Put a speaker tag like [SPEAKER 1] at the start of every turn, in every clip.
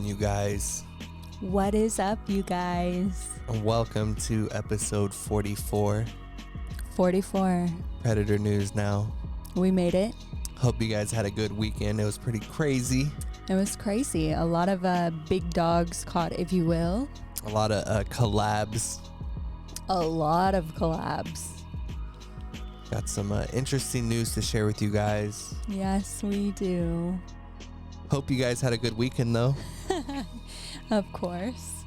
[SPEAKER 1] on, you guys?
[SPEAKER 2] What is up, you guys?
[SPEAKER 1] Welcome to episode 44.
[SPEAKER 2] 44.
[SPEAKER 1] Predator News now.
[SPEAKER 2] We made it.
[SPEAKER 1] Hope you guys had a good weekend. It was pretty crazy.
[SPEAKER 2] It was crazy. A lot of big dogs caught, if you will.
[SPEAKER 1] A lot of collabs.
[SPEAKER 2] A lot of collabs.
[SPEAKER 1] Got some interesting news to share with you guys.
[SPEAKER 2] Yes, we do.
[SPEAKER 1] Hope you guys had a good weekend, though.
[SPEAKER 2] Of course.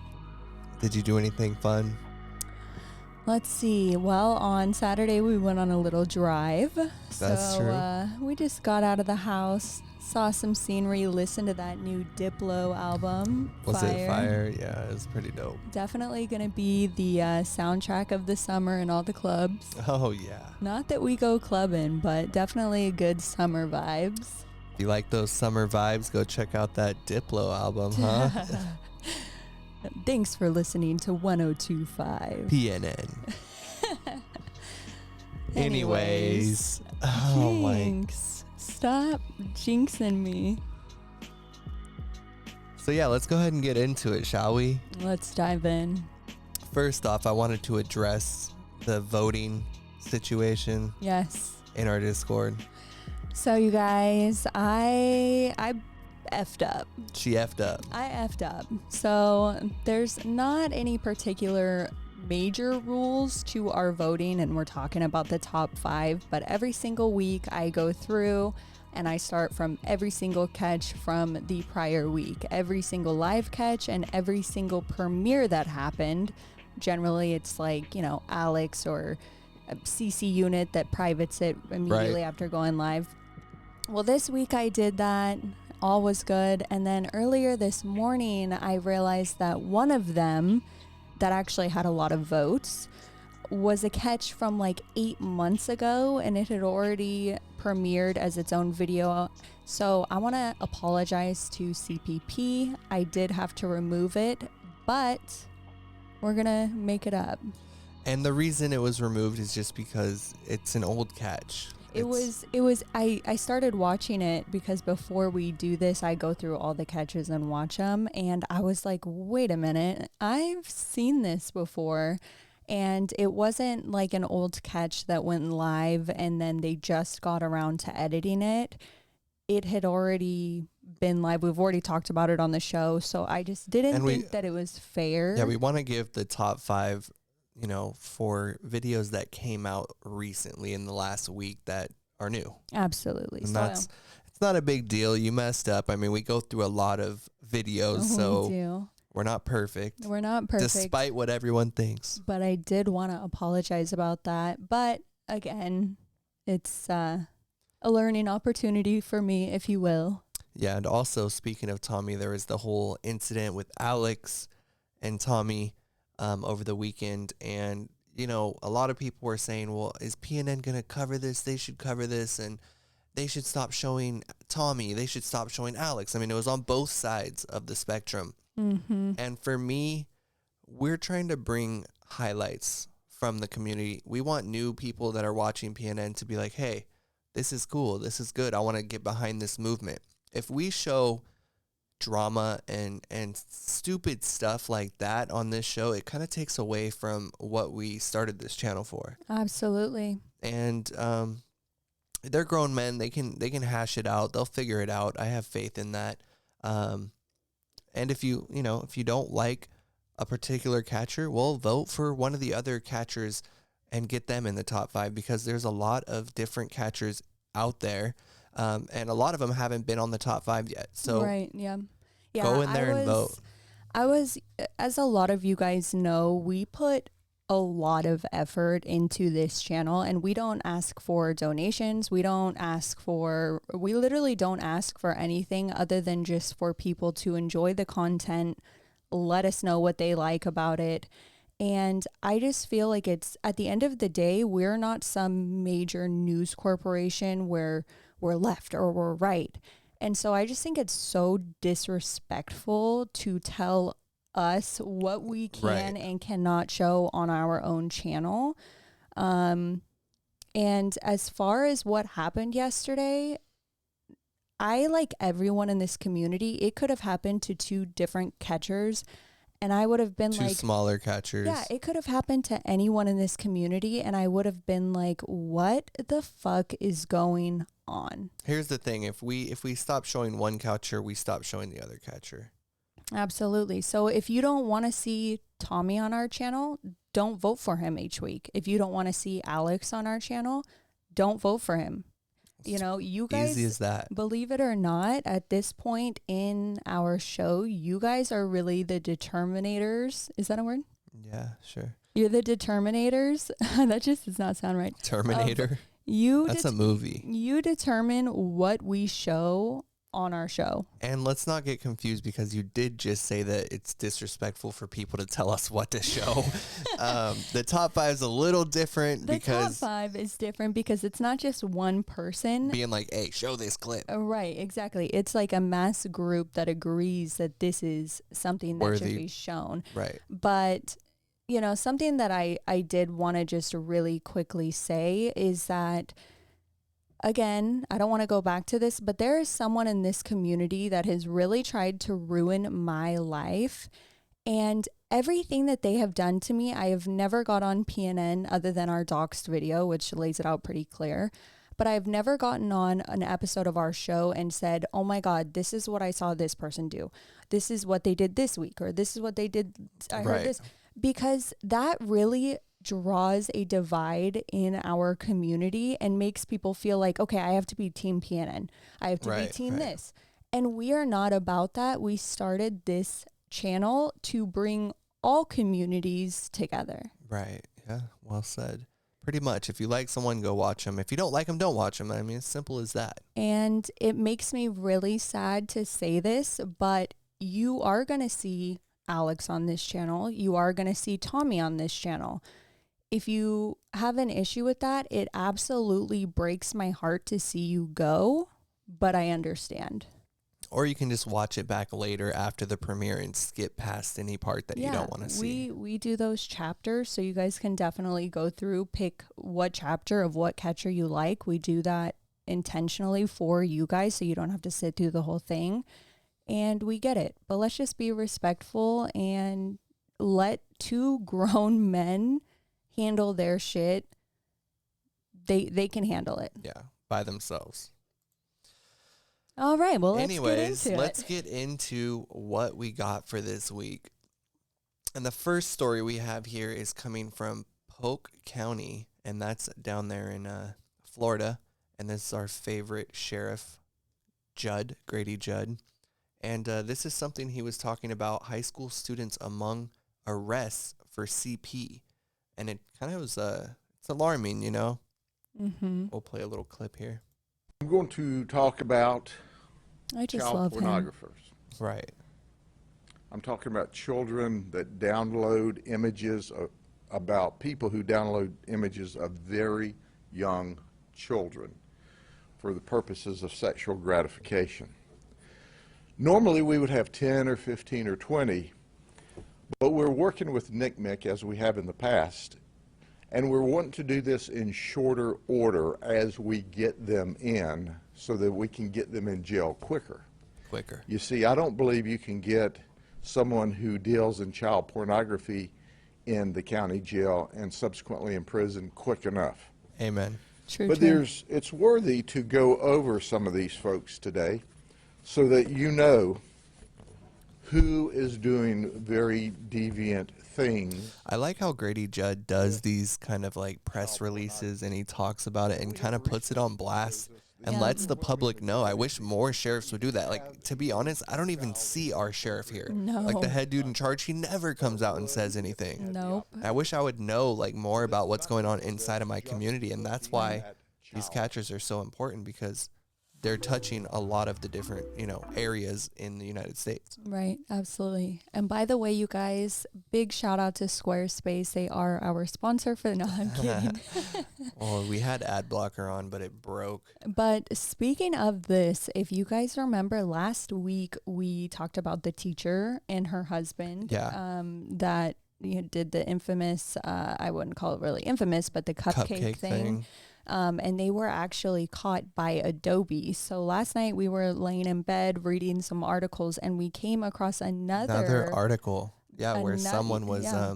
[SPEAKER 1] Did you do anything fun?
[SPEAKER 2] Let's see. Well, on Saturday, we went on a little drive.
[SPEAKER 1] That's true.
[SPEAKER 2] We just got out of the house, saw some scenery, listened to that new Diplo album.
[SPEAKER 1] Was it fire? Yeah, it was pretty dope.
[SPEAKER 2] Definitely going to be the soundtrack of the summer in all the clubs.
[SPEAKER 1] Oh, yeah.
[SPEAKER 2] Not that we go clubbing, but definitely a good summer vibes.
[SPEAKER 1] If you like those summer vibes, go check out that Diplo album, huh?
[SPEAKER 2] Thanks for listening to 102.5
[SPEAKER 1] PNN. Anyways. Oh
[SPEAKER 2] Jinx. Stop jinxing me.
[SPEAKER 1] So yeah, let's go ahead and get into it, shall we?
[SPEAKER 2] Let's dive in.
[SPEAKER 1] First off, I wanted to address the voting situation.
[SPEAKER 2] Yes.
[SPEAKER 1] In our Discord.
[SPEAKER 2] So you guys, I effed up.
[SPEAKER 1] She effed up.
[SPEAKER 2] I effed up. So there's not any particular major rules to our voting, and we're talking about the top 5, but every single week I go through and I start from every single catch from the prior week, every single live catch and every single premiere that happened. Generally it's like, you know, Alex or a CC unit that privates it immediately after going live. Well, this week I did that. All was good. And then earlier this morning, I realized that one of them that actually had a lot of votes was a catch from like 8 months ago, and it had already premiered as its own video. So I want to apologize to CPP. I did have to remove it, but we're going to make it up.
[SPEAKER 1] And the reason it was removed is just because it's an old catch.
[SPEAKER 2] I started watching it because before we do this, I go through all the catches and watch them. And I was like, wait a minute, I've seen this before. And it wasn't like an old catch that went live and then they just got around to editing it. It had already been live. We've already talked about it on the show. So I just didn't think that it was fair.
[SPEAKER 1] Yeah, we want to give the top 5, you know, for videos that came out recently in the last week that are new.
[SPEAKER 2] Absolutely.
[SPEAKER 1] And it's not a big deal. You messed up. I mean, we go through a lot of videos, so we're not perfect.
[SPEAKER 2] We're not perfect.
[SPEAKER 1] Despite what everyone thinks.
[SPEAKER 2] But I did want to apologize about that. But again, it's a learning opportunity for me, if you will.
[SPEAKER 1] Yeah, and also speaking of Tommy, there was the whole incident with Alex and Tommy over the weekend, and you know, a lot of people were saying, well, is PNN gonna cover this? They should cover this, and they should stop showing Tommy, they should stop showing Alex. I mean, it was on both sides of the spectrum. And for me, we're trying to bring highlights from the community. We want new people that are watching PNN to be like, hey, this is cool, this is good, I want to get behind this movement. If we show drama and stupid stuff like that on this show, it kind of takes away from what we started this channel for.
[SPEAKER 2] Absolutely.
[SPEAKER 1] And they're grown men. They can hash it out. They'll figure it out. I have faith in that. And if you don't like a particular catcher, well, vote for one of the other catchers and get them in the top 5, because there's a lot of different catchers out there. And a lot of them haven't been on the top 5 yet. So go in there and vote. As
[SPEAKER 2] a lot of you guys know, we put a lot of effort into this channel, and we don't ask for donations. We literally don't ask for anything other than just for people to enjoy the content, let us know what they like about it. And I just feel like it's, at the end of the day, we're not some major news corporation where we're left or we're right. And so I just think it's so disrespectful to tell us what we can and cannot show on our own channel. And as far as what happened yesterday, I, like everyone in this community, it could have happened to 2 different catchers, and I would have been
[SPEAKER 1] 2
[SPEAKER 2] like,
[SPEAKER 1] smaller catchers.
[SPEAKER 2] yeah, it could have happened to anyone in this community, and I would have been like, what the fuck is going on?
[SPEAKER 1] Here's the thing. If we stop showing one catcher, we stop showing the other catcher.
[SPEAKER 2] Absolutely. So if you don't want to see Tommy on our channel, don't vote for him each week. If you don't want to see Alex on our channel, don't vote for him. You know, you guys,
[SPEAKER 1] easy as that.
[SPEAKER 2] Believe it or not, at this point in our show, you guys are really the determinators. Is that a word?
[SPEAKER 1] Yeah, sure.
[SPEAKER 2] You're the determinators. That just does not sound right.
[SPEAKER 1] Terminator. That's a movie.
[SPEAKER 2] You determine what we show on our show.
[SPEAKER 1] And let's not get confused, because you did just say that it's disrespectful for people to tell us what to show. The top 5 is a little different because
[SPEAKER 2] the top 5 is different because it's not just one person
[SPEAKER 1] being like, hey, show this clip.
[SPEAKER 2] Right, exactly. It's like a mass group that agrees that this is something that
[SPEAKER 1] Worthy.
[SPEAKER 2] should be shown.
[SPEAKER 1] Right.
[SPEAKER 2] But, you know, something that I did want to just really quickly say is that, again, I don't want to go back to this, but there is someone in this community that has really tried to ruin my life. And everything that they have done to me, I have never got on PNN other than our doxed video, which lays it out pretty clear. But I've never gotten on an episode of our show and said, oh my God, this is what I saw this person do. This is what they did this week, or this is what they did. I heard this. Because that really draws a divide in our community and makes people feel like, okay, I have to be team PNN. I have to be team this. And we are not about that. We started this channel to bring all communities together.
[SPEAKER 1] Right. Yeah. Well said. Pretty much. If you like someone, go watch them. If you don't like them, don't watch them. I mean, it's simple as that.
[SPEAKER 2] And it makes me really sad to say this, but you are going to see Alex on this channel. You are going to see Tommy on this channel. If you have an issue with that, it absolutely breaks my heart to see you go, but I understand.
[SPEAKER 1] Or you can just watch it back later after the premiere and skip past any part that you don't want to see.
[SPEAKER 2] We do those chapters, so you guys can definitely go through, pick what chapter of what catcher you like. We do that intentionally for you guys, so you don't have to sit through the whole thing. And we get it. But let's just be respectful and let 2 grown men handle their shit. They can handle it.
[SPEAKER 1] Yeah, by themselves.
[SPEAKER 2] All right, well,
[SPEAKER 1] let's get into what we got for this week. And the first story we have here is coming from Polk County, and that's down there in Florida. And this is our favorite sheriff, JUDD, GRADY JUDD. And this is something he was talking about, high school students among arrests for CP. And it kind of was, it's alarming, you know?
[SPEAKER 2] Mm-hmm.
[SPEAKER 1] We'll play a little clip here.
[SPEAKER 3] I'm going to talk about child pornographers.
[SPEAKER 1] Right.
[SPEAKER 3] I'm talking about children that download images about people who download images of very young children for the purposes of sexual gratification. Normally we would have 10 or 15 or 20, but we're working with NICMIC as we have in the past, and we're wanting to do this in shorter order as we get them in so that we can get them in jail quicker. You see, I don't believe you can get someone who deals in child pornography in the county jail and subsequently in prison quick enough.
[SPEAKER 1] Amen.
[SPEAKER 2] True,
[SPEAKER 3] but it's worthy to go over some of these folks today so that you know who is doing very deviant things.
[SPEAKER 1] I like how GRADY JUDD does these kind of like press releases, and he talks about it and kind of puts it on blast and lets the public know. I wish more sheriffs would do that. Like, to be honest, I don't even see our sheriff here.
[SPEAKER 2] No.
[SPEAKER 1] Like the head dude in charge, he never comes out and says anything.
[SPEAKER 2] Nope.
[SPEAKER 1] I wish I would know like more about what's going on inside of my community, and that's why these catchers are so important, because they're touching a lot of the different, areas in the United States.
[SPEAKER 2] Right, absolutely. And by the way, you guys, big shout out to Squarespace. They are our sponsor for the... No, I'm kidding.
[SPEAKER 1] Well, we had ad blocker on, but it broke.
[SPEAKER 2] But speaking of this, if you guys remember last week, we talked about the teacher and her husband.
[SPEAKER 1] Yeah.
[SPEAKER 2] That did the infamous, I wouldn't call it really infamous, but the cupcake thing. and they were actually caught by Adobe. So last night we were laying in bed reading some articles, and we came across
[SPEAKER 1] Another article. Yeah, where someone was,
[SPEAKER 2] yeah.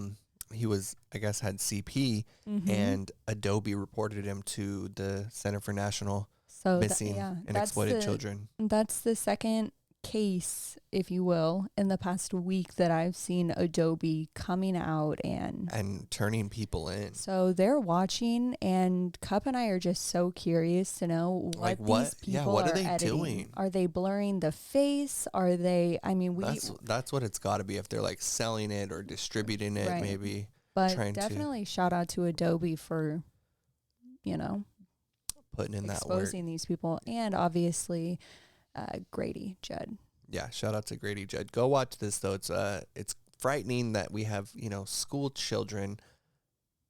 [SPEAKER 1] he was, I guess, had CP, and Adobe reported him to the Center for National Missing and Exploited Children.
[SPEAKER 2] That's the second case, if you will, in the past week that I've seen Adobe coming out and
[SPEAKER 1] turning people in.
[SPEAKER 2] So they're watching, and Cup and I are just so curious to know what these people
[SPEAKER 1] what
[SPEAKER 2] are
[SPEAKER 1] they
[SPEAKER 2] editing.
[SPEAKER 1] Doing?
[SPEAKER 2] Are they blurring the face? Are they? I mean,
[SPEAKER 1] that's what it's got to be, if they're like selling it or distributing it,
[SPEAKER 2] right.
[SPEAKER 1] maybe.
[SPEAKER 2] But definitely shout out to Adobe for,
[SPEAKER 1] putting in that work,
[SPEAKER 2] exposing these people, and obviously GRADY, JUDD.
[SPEAKER 1] Yeah, shout out to GRADY, JUDD. Go watch this though. It's frightening that we have, school children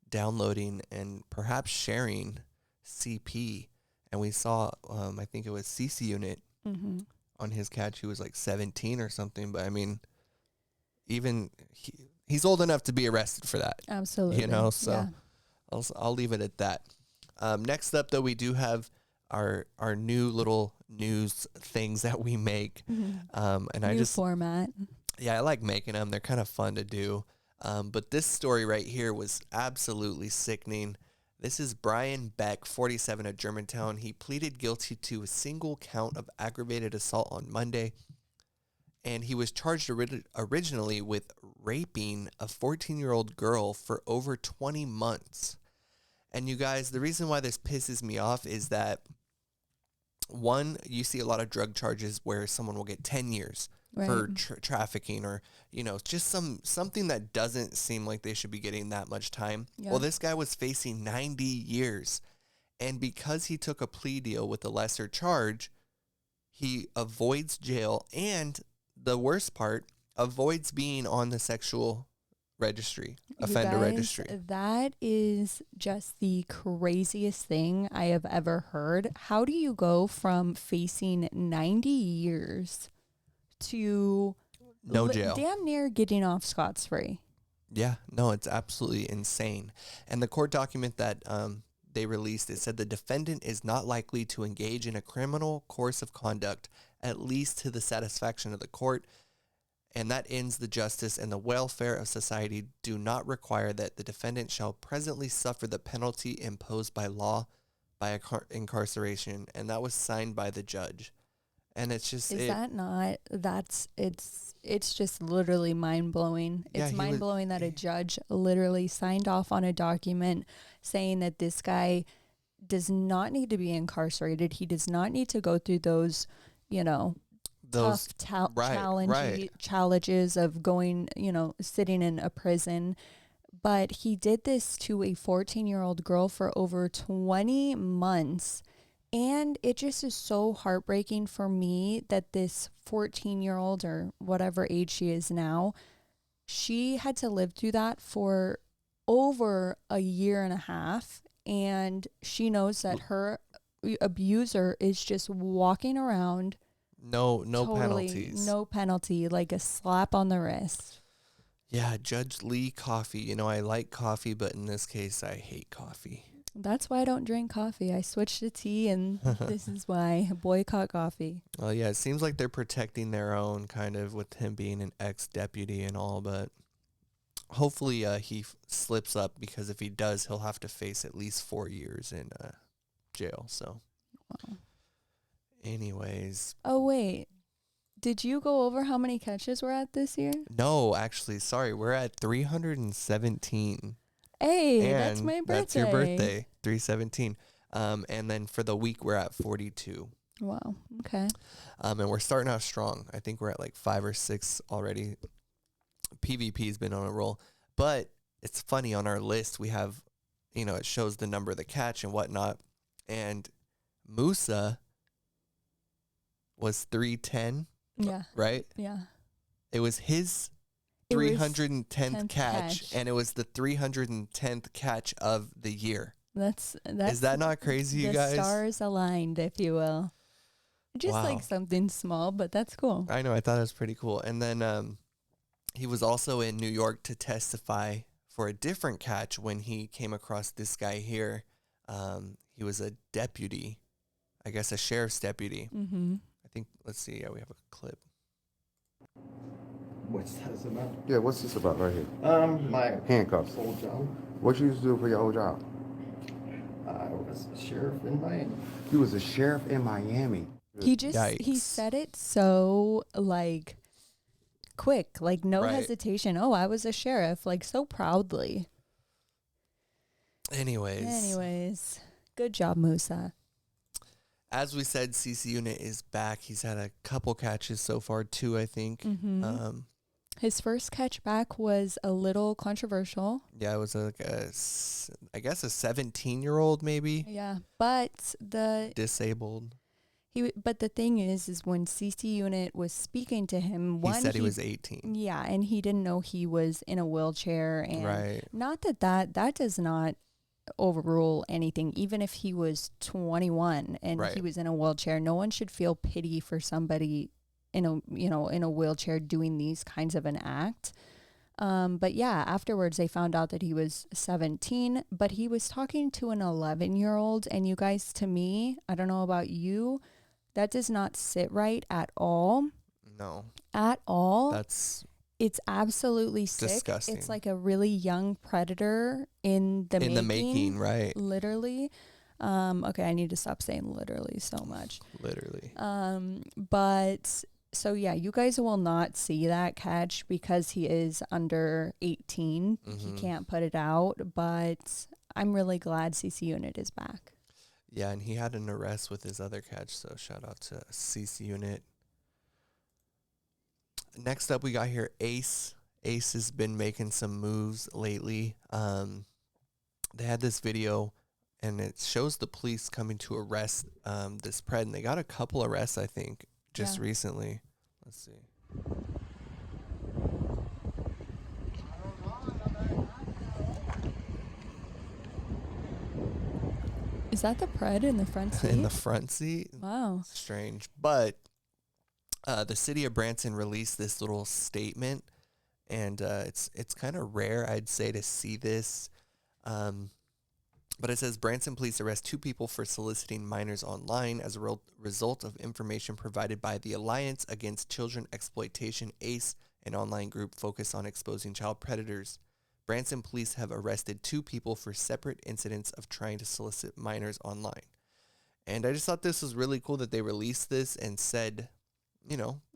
[SPEAKER 1] downloading and perhaps sharing CP. And we saw, I think it was CC Unit on his catch. He was like 17 or something. But I mean, even he's old enough to be arrested for that.
[SPEAKER 2] Absolutely.
[SPEAKER 1] So yeah. I'll leave it at that. Next up, though, we do have our new little news things that we make. And
[SPEAKER 2] new format.
[SPEAKER 1] Yeah, I like making them. They're kind of fun to do. But this story right here was absolutely sickening. This is Brian Beck, 47, of Germantown. He pleaded guilty to a single count of aggravated assault on Monday. And he was charged originally with raping a 14-year-old girl for over 20 months. And you guys, the reason why this pisses me off is that, one, you see a lot of drug charges where someone will get 10 years for trafficking, or, just something that doesn't seem like they should be getting that much time. Yeah. Well, this guy was facing 90 years. And because he took a plea deal with a lesser charge, he avoids jail, and the worst part, avoids being on the sexual offender registry.
[SPEAKER 2] That is just the craziest thing I have ever heard. How do you go from facing 90 years to
[SPEAKER 1] no jail,
[SPEAKER 2] damn near getting off scot-free?
[SPEAKER 1] Yeah, no, it's absolutely insane. And the court document that they released, it said the defendant is not likely to engage in a criminal course of conduct, at least to the satisfaction of the court. And that ends the justice and the welfare of society do not require that the defendant shall presently suffer the penalty imposed by law by incarceration. And that was signed by the judge. And it's just... It's
[SPEAKER 2] just literally mind-blowing.
[SPEAKER 1] Yeah,
[SPEAKER 2] it's mind-blowing that a judge literally signed off on a document saying that this guy does not need to be incarcerated. He does not need to go through those, tough challenges of going, sitting in a prison. But he did this to a 14-year-old girl for over 20 months. And it just is so heartbreaking for me that this 14-year-old, or whatever age she is now, she had to live through that for over a year and a half. And she knows that her abuser is just walking around.
[SPEAKER 1] No penalties.
[SPEAKER 2] No penalty, like a slap on the wrist.
[SPEAKER 1] Yeah, Judge Lee Coffee. I like coffee, but in this case, I hate coffee.
[SPEAKER 2] That's why I don't drink coffee. I switched to tea, and this is why I boycott coffee.
[SPEAKER 1] Well, yeah, it seems like they're protecting their own, kind of, with him being an ex-deputy and all, but hopefully he slips up, because if he does, he'll have to face at least 4 years in jail. So, wow. Anyways.
[SPEAKER 2] Oh, wait. Did you go over how many catches we're at this year?
[SPEAKER 1] No, actually, sorry. We're at 317.
[SPEAKER 2] Hey, that's my birthday.
[SPEAKER 1] That's your birthday, 317. And then for the week, we're at 42.
[SPEAKER 2] Wow. Okay.
[SPEAKER 1] And we're starting off strong. I think we're at like 5 or 6 already. PvP's been on a roll. But it's funny, on our list, we have, it shows the number of the catch and whatnot. And Musa was 310.
[SPEAKER 2] Yeah.
[SPEAKER 1] Right?
[SPEAKER 2] Yeah.
[SPEAKER 1] It was his 310th catch, and it was the 310th catch of the year.
[SPEAKER 2] That's
[SPEAKER 1] Is that not crazy, you guys?
[SPEAKER 2] The stars aligned, if you will. Just like something small, but that's cool.
[SPEAKER 1] I know. I thought it was pretty cool. And then he was also in New York to testify for a different catch when he came across this guy here. He was a deputy, I guess a sheriff's deputy.
[SPEAKER 2] Mm-hmm.
[SPEAKER 1] I think, let's see, yeah, we have a clip.
[SPEAKER 4] What's this about?
[SPEAKER 5] Yeah, what's this about right here?
[SPEAKER 4] My
[SPEAKER 5] Handcuffs.
[SPEAKER 4] old job.
[SPEAKER 5] What you used to do for your old job?
[SPEAKER 4] I was a sheriff in Miami.
[SPEAKER 5] You was a sheriff in Miami.
[SPEAKER 2] He
[SPEAKER 1] Yikes.
[SPEAKER 2] said it so like quick, like no
[SPEAKER 1] Right.
[SPEAKER 2] hesitation. Oh, I was a sheriff, like so proudly.
[SPEAKER 1] Anyways,
[SPEAKER 2] Good job, Musa.
[SPEAKER 1] as we said, CC Unit is back. He's had a couple catches so far, 2, I think.
[SPEAKER 2] Mm-hmm. His first catch back was a little controversial.
[SPEAKER 1] Yeah, it was like I guess a 17-year-old maybe,
[SPEAKER 2] Yeah, but
[SPEAKER 1] disabled.
[SPEAKER 2] but the thing is when CC Unit was speaking to him,
[SPEAKER 1] He said he was 18.
[SPEAKER 2] Yeah, and he didn't know he was in a wheelchair, and
[SPEAKER 1] Right.
[SPEAKER 2] not that does not overrule anything. Even if he was 21 and
[SPEAKER 1] Right.
[SPEAKER 2] he was in a wheelchair, no one should feel pity for somebody in a wheelchair doing these kinds of an act. But yeah, afterwards they found out that he was 17, but he was talking to an 11-year-old, and you guys, to me, I don't know about you, that does not sit right at all.
[SPEAKER 1] No,
[SPEAKER 2] At all.
[SPEAKER 1] that's
[SPEAKER 2] It's absolutely sick.
[SPEAKER 1] disgusting.
[SPEAKER 2] It's like a really young predator in the making,
[SPEAKER 1] right?
[SPEAKER 2] literally. Okay, I need to stop saying literally so much.
[SPEAKER 1] Literally.
[SPEAKER 2] But so yeah, you guys will not see that catch because he is under 18. He
[SPEAKER 1] Mhm.
[SPEAKER 2] can't put it out, but I'm really glad CC Unit is back.
[SPEAKER 1] Yeah, and he had an arrest with his other catch, so shout out to CC Unit. Next up, we got here Ace. Ace has been making some moves lately. They had this video, and it shows the police coming to arrest this pred, and they got a couple arrests, I think, just
[SPEAKER 2] Yeah.
[SPEAKER 1] recently. Let's see.
[SPEAKER 2] Is that the pred in the front seat?
[SPEAKER 1] In the front seat.
[SPEAKER 2] Wow.
[SPEAKER 1] Strange. But the city of Branson released this little statement, and it's kind of rare, I'd say, to see this. But it says Branson police arrest 2 people for soliciting minors online as a result of information provided by the Alliance Against Children Exploitation, ACE, an online group focused on exposing child predators. Branson police have arrested 2 people for separate incidents of trying to solicit minors online. And I just thought this was really cool that they released this and said,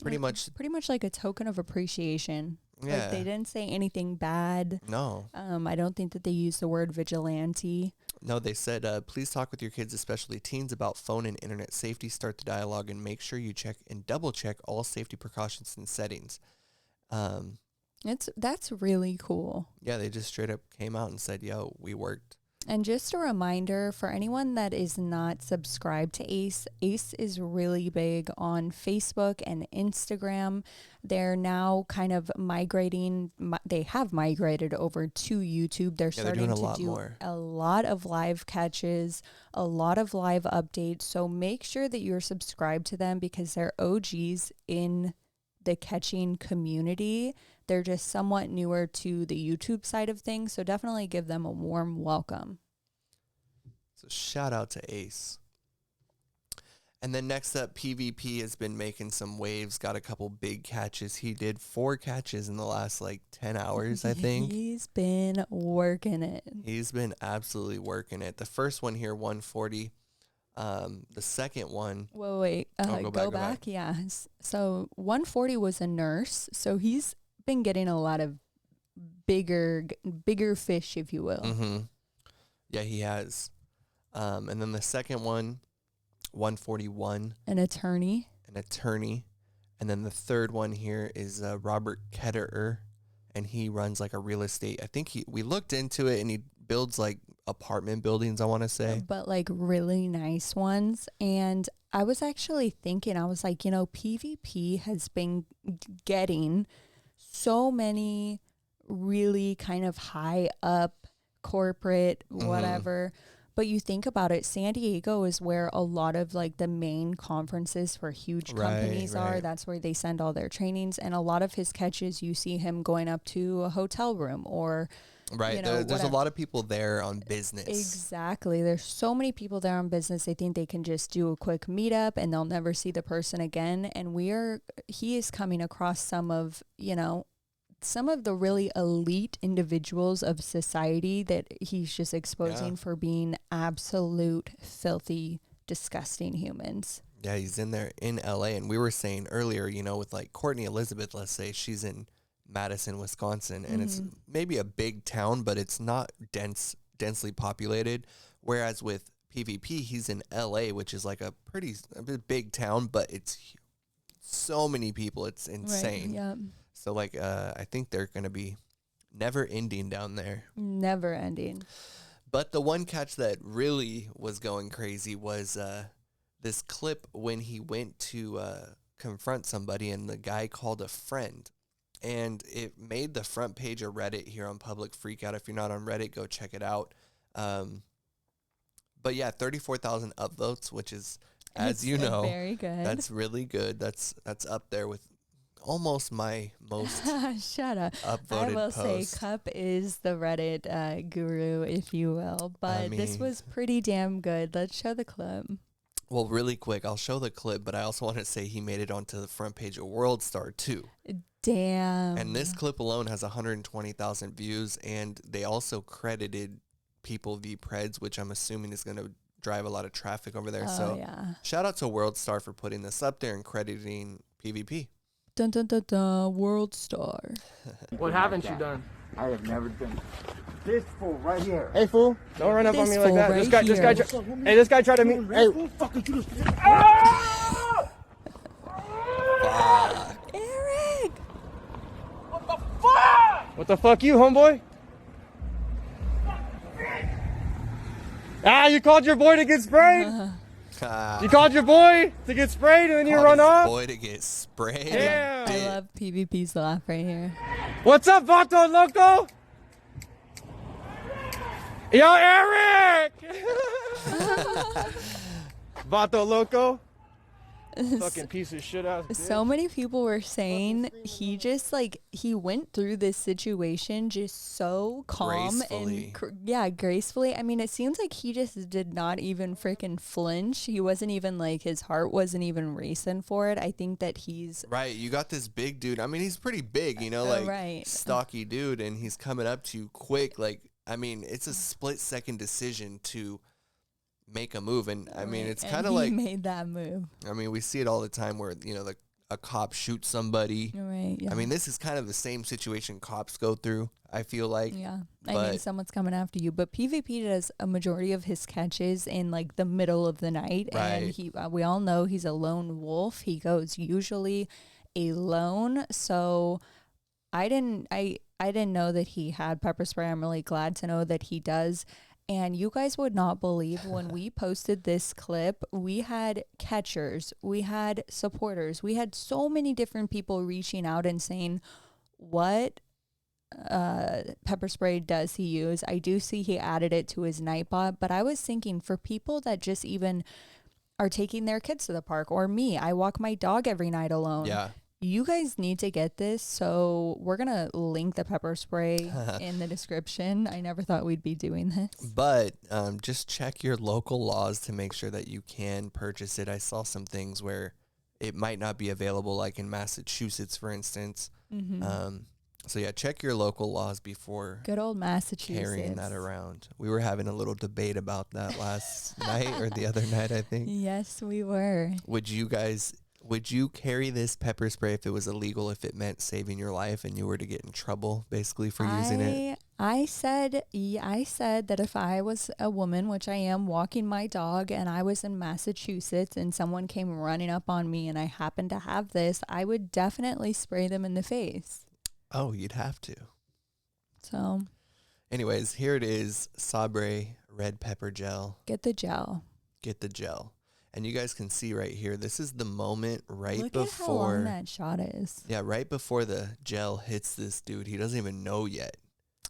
[SPEAKER 1] pretty much,
[SPEAKER 2] like a token of appreciation.
[SPEAKER 1] yeah.
[SPEAKER 2] Like they didn't say anything bad.
[SPEAKER 1] No.
[SPEAKER 2] I don't think that they used the word vigilante.
[SPEAKER 1] No, they said, please talk with your kids, especially teens, about phone and internet safety. Start the dialogue and make sure you check and double check all safety precautions and settings.
[SPEAKER 2] That's really cool.
[SPEAKER 1] Yeah, they just straight up came out and said, yo, we worked.
[SPEAKER 2] And just a reminder for anyone that is not subscribed to ACE, ACE is really big on Facebook and Instagram. They're now kind of migrating. They have migrated over to YouTube. They're starting to do a lot of live catches, a lot of live updates. So make sure that you're subscribed to them because they're OGs in the catching community. They're just somewhat newer to the YouTube side of things, so definitely give them a warm welcome.
[SPEAKER 1] So shout out to Ace. And then next up, PvP has been making some waves, got a couple big catches. He did 4 catches in the last 10 hours, I think.
[SPEAKER 2] He's been working it.
[SPEAKER 1] He's been absolutely working it. The first one here, 140. The second one.
[SPEAKER 2] Wait. Go back. Yeah. So 140 was a nurse. So he's been getting a lot of bigger fish, if you will.
[SPEAKER 1] Mm-hmm. Yeah, he has. And then the second one, 141.
[SPEAKER 2] An attorney.
[SPEAKER 1] And then the third one here is Robert Ketterer, and he runs a real estate. I think we looked into it, and he builds apartment buildings, I want to say.
[SPEAKER 2] But really nice ones. And I was actually thinking, I was like, PvP has been getting so many really kind of high up corporate, whatever. But you think about it, San Diego is where a lot of the main conferences for huge companies are. That's where they send all their trainings. And a lot of his catches, you see him going up to a hotel room or
[SPEAKER 1] Right.
[SPEAKER 2] you know,
[SPEAKER 1] There's a
[SPEAKER 2] whatever.
[SPEAKER 1] lot of people there on business.
[SPEAKER 2] Exactly. There's so many people there on business. They think they can just do a quick meetup and they'll never see the person again. And he is coming across some of the really elite individuals of society that he's just exposing for being absolute filthy, disgusting humans.
[SPEAKER 1] Yeah, he's in there in LA. And we were saying earlier, with like Courtney Elizabeth, let's say she's in Madison, Wisconsin, and it's maybe a big town, but it's not densely populated. Whereas with PvP, he's in LA, which is like a big town, but it's so many people. It's insane.
[SPEAKER 2] Right, yeah.
[SPEAKER 1] So like, I think they're going to be never ending down there.
[SPEAKER 2] Never ending.
[SPEAKER 1] But the one catch that really was going crazy was this clip when he went to confront somebody and the guy called a friend. And it made the front page of Reddit here on Public Freakout. If you're not on Reddit, go check it out. But yeah, 34,000 upvotes, which is, as you know,
[SPEAKER 2] very good.
[SPEAKER 1] That's really good. That's up there with almost my most
[SPEAKER 2] Shut up.
[SPEAKER 1] upvoted
[SPEAKER 2] I will
[SPEAKER 1] post.
[SPEAKER 2] say Cup is the Reddit guru, if you will. But this was pretty damn good. Let's show the clip.
[SPEAKER 1] Well, really quick, I'll show the clip, but I also want to say he made it onto the front page of WorldStar too.
[SPEAKER 2] Damn.
[SPEAKER 1] And this clip alone has 120,000 views, and they also credited People v PREDS, which I'm assuming is going to drive a lot of traffic over there. So shout out to WorldStar for putting this up there and crediting PvP.
[SPEAKER 2] Dun dun dun dun, WorldStar.
[SPEAKER 6] What haven't you done?
[SPEAKER 5] I have never done this fool right here.
[SPEAKER 6] Hey fool, don't run up on
[SPEAKER 2] This
[SPEAKER 6] me like
[SPEAKER 2] fool
[SPEAKER 6] that.
[SPEAKER 2] right
[SPEAKER 6] This guy tried to meet. Hey,
[SPEAKER 2] Eric!
[SPEAKER 6] what the fuck, you homeboy? You called your boy to get sprayed? You called your boy to get sprayed and then you run off?
[SPEAKER 1] Boy to get sprayed.
[SPEAKER 6] Damn.
[SPEAKER 2] I love PvP's laugh right here.
[SPEAKER 6] What's up, Vato Loco? Yo, Eric! Vato Loco? Fucking piece of shit ass bitch.
[SPEAKER 2] So many people were saying he just he went through this situation just so calm
[SPEAKER 1] Gracefully.
[SPEAKER 2] and gracefully. I mean, it seems like he just did not even freaking flinch. He wasn't even his heart wasn't even racing for it. I think that he's
[SPEAKER 1] Right, you got this big dude. I mean, he's pretty big,
[SPEAKER 2] right.
[SPEAKER 1] stocky dude, and he's coming up to you quick. I mean, it's a split-second decision to make a move, and I mean, it's kind of
[SPEAKER 2] he
[SPEAKER 1] like
[SPEAKER 2] made that move.
[SPEAKER 1] I mean, we see it all the time where a cop shoots somebody.
[SPEAKER 2] Right. Yeah.
[SPEAKER 1] I mean, this is kind of the same situation cops go through, I feel like.
[SPEAKER 2] Yeah. I
[SPEAKER 1] But-
[SPEAKER 2] mean, someone's coming after you. But PvP does a majority of his catches in the middle of the night.
[SPEAKER 1] Right.
[SPEAKER 2] And we all know he's a lone wolf. He goes usually alone. So I didn't know that he had pepper spray. I'm really glad to know that he does. And you guys would not believe when we posted this clip, we had catchers, we had supporters, we had so many different people reaching out and saying, what pepper spray does he use? I do see he added it to his Nightbot, but I was thinking for people that just even are taking their kids to the park, or me, I walk my dog every night alone.
[SPEAKER 1] Yeah.
[SPEAKER 2] You guys need to get this, so we're going to link the pepper spray in the description. I never thought we'd be doing this.
[SPEAKER 1] But just check your local laws to make sure that you can purchase it. I saw some things where it might not be available, like in Massachusetts, for instance. So yeah, check your local laws before
[SPEAKER 2] Good old Massachusetts.
[SPEAKER 1] carrying that around. We were having a little debate about that last night or the other night, I think.
[SPEAKER 2] Yes, we were.
[SPEAKER 1] Would you carry this pepper spray if it was illegal, if it meant saving your life and you were to get in trouble, basically, for using it?
[SPEAKER 2] I said that if I was a woman, which I am, walking my dog, and I was in Massachusetts and someone came running up on me and I happened to have this, I would definitely spray them in the face.
[SPEAKER 1] Oh, you'd have to.
[SPEAKER 2] So
[SPEAKER 1] Anyways, here it is, Sabre red pepper gel.
[SPEAKER 2] get the gel.
[SPEAKER 1] Get the gel. And you guys can see right here, this is the moment right
[SPEAKER 2] Look at how long
[SPEAKER 1] before.
[SPEAKER 2] that shot is.
[SPEAKER 1] Yeah, right before the gel hits this dude. He doesn't even know yet.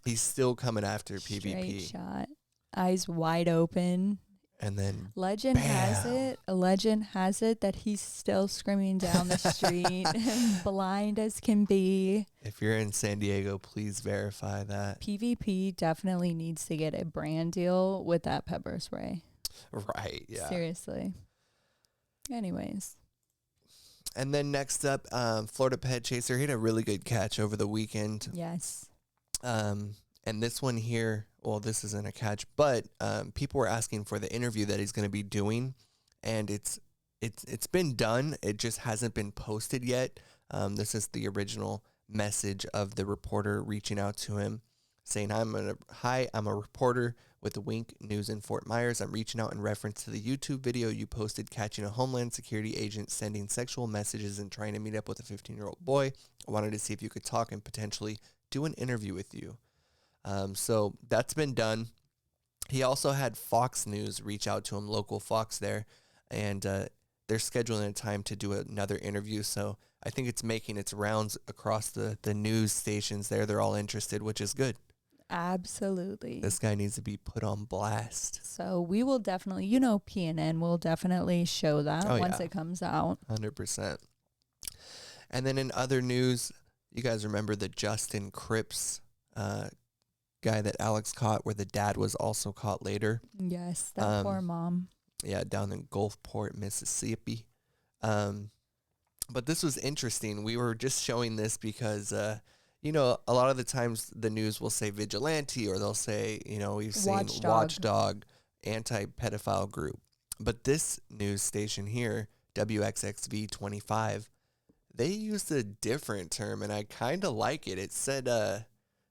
[SPEAKER 1] He's still coming after
[SPEAKER 2] Straight
[SPEAKER 1] PvP.
[SPEAKER 2] shot. Eyes wide open.
[SPEAKER 1] And then
[SPEAKER 2] Legend has it that he's still screaming down the street, blind as can be.
[SPEAKER 1] if you're in San Diego, please verify that.
[SPEAKER 2] PvP definitely needs to get a brand deal with that pepper spray.
[SPEAKER 1] Right, yeah.
[SPEAKER 2] Seriously. Anyways.
[SPEAKER 1] And then next up, Florida PEDCHASER. He had a really good catch over the weekend.
[SPEAKER 2] Yes.
[SPEAKER 1] And this one here, well, this isn't a catch, but people were asking for the interview that he's going to be doing, and it's been done. It just hasn't been posted yet. This is the original message of the reporter reaching out to him, saying, "Hi, I'm a reporter with the Wink News in Fort Myers. I'm reaching out in reference to the YouTube video you posted catching a Homeland Security agent sending sexual messages and trying to meet up with a 15-year-old boy. I wanted to see if you could talk and potentially do an interview with you." So that's been done. He also had Fox News reach out to him, local Fox there, and they're scheduling a time to do another interview. So I think it's making its rounds across the news stations there. They're all interested, which is good.
[SPEAKER 2] Absolutely.
[SPEAKER 1] This guy needs to be put on blast.
[SPEAKER 2] So we will definitely, PNN will definitely show that once it comes out.
[SPEAKER 1] 100%. And then in other news, you guys remember the Justin CRIPPS guy that Alex caught, where the dad was also caught later.
[SPEAKER 2] Yes, that poor mom.
[SPEAKER 1] Yeah, down in Gulfport, Mississippi. But this was interesting. We were just showing this because, a lot of the times the news will say vigilante, or they'll say, we've seen watchdog, anti-pedophile group. But this news station here, WXXV 25, they used a different term, and I kind of like it. It said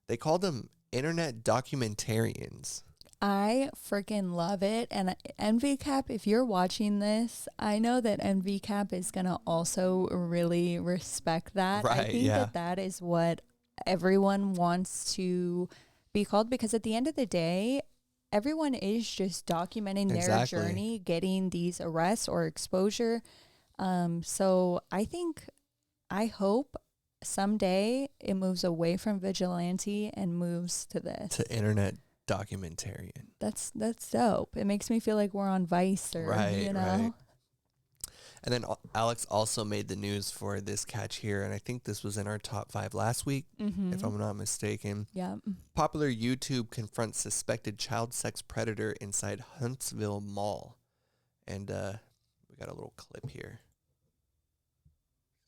[SPEAKER 1] they called them internet documentarians.
[SPEAKER 2] I freaking love it. And NVCAP, if you're watching this, I know that NVCAP is going to also really respect that.
[SPEAKER 1] Right,
[SPEAKER 2] I think that is what everyone wants to be called, because at the end of the day, everyone is just documenting their journey, getting these arrests or exposure. So I hope someday it moves away from vigilante and moves to this.
[SPEAKER 1] To internet documentarian.
[SPEAKER 2] That's dope. It makes me feel like we're on Vice, or
[SPEAKER 1] right. And then Alex also made the news for this catch here, and I think this was in our top 5 last week, if I'm not mistaken.
[SPEAKER 2] Yeah.
[SPEAKER 1] Popular YouTube confronts suspected child sex predator inside Huntsville Mall. And we got a little clip here.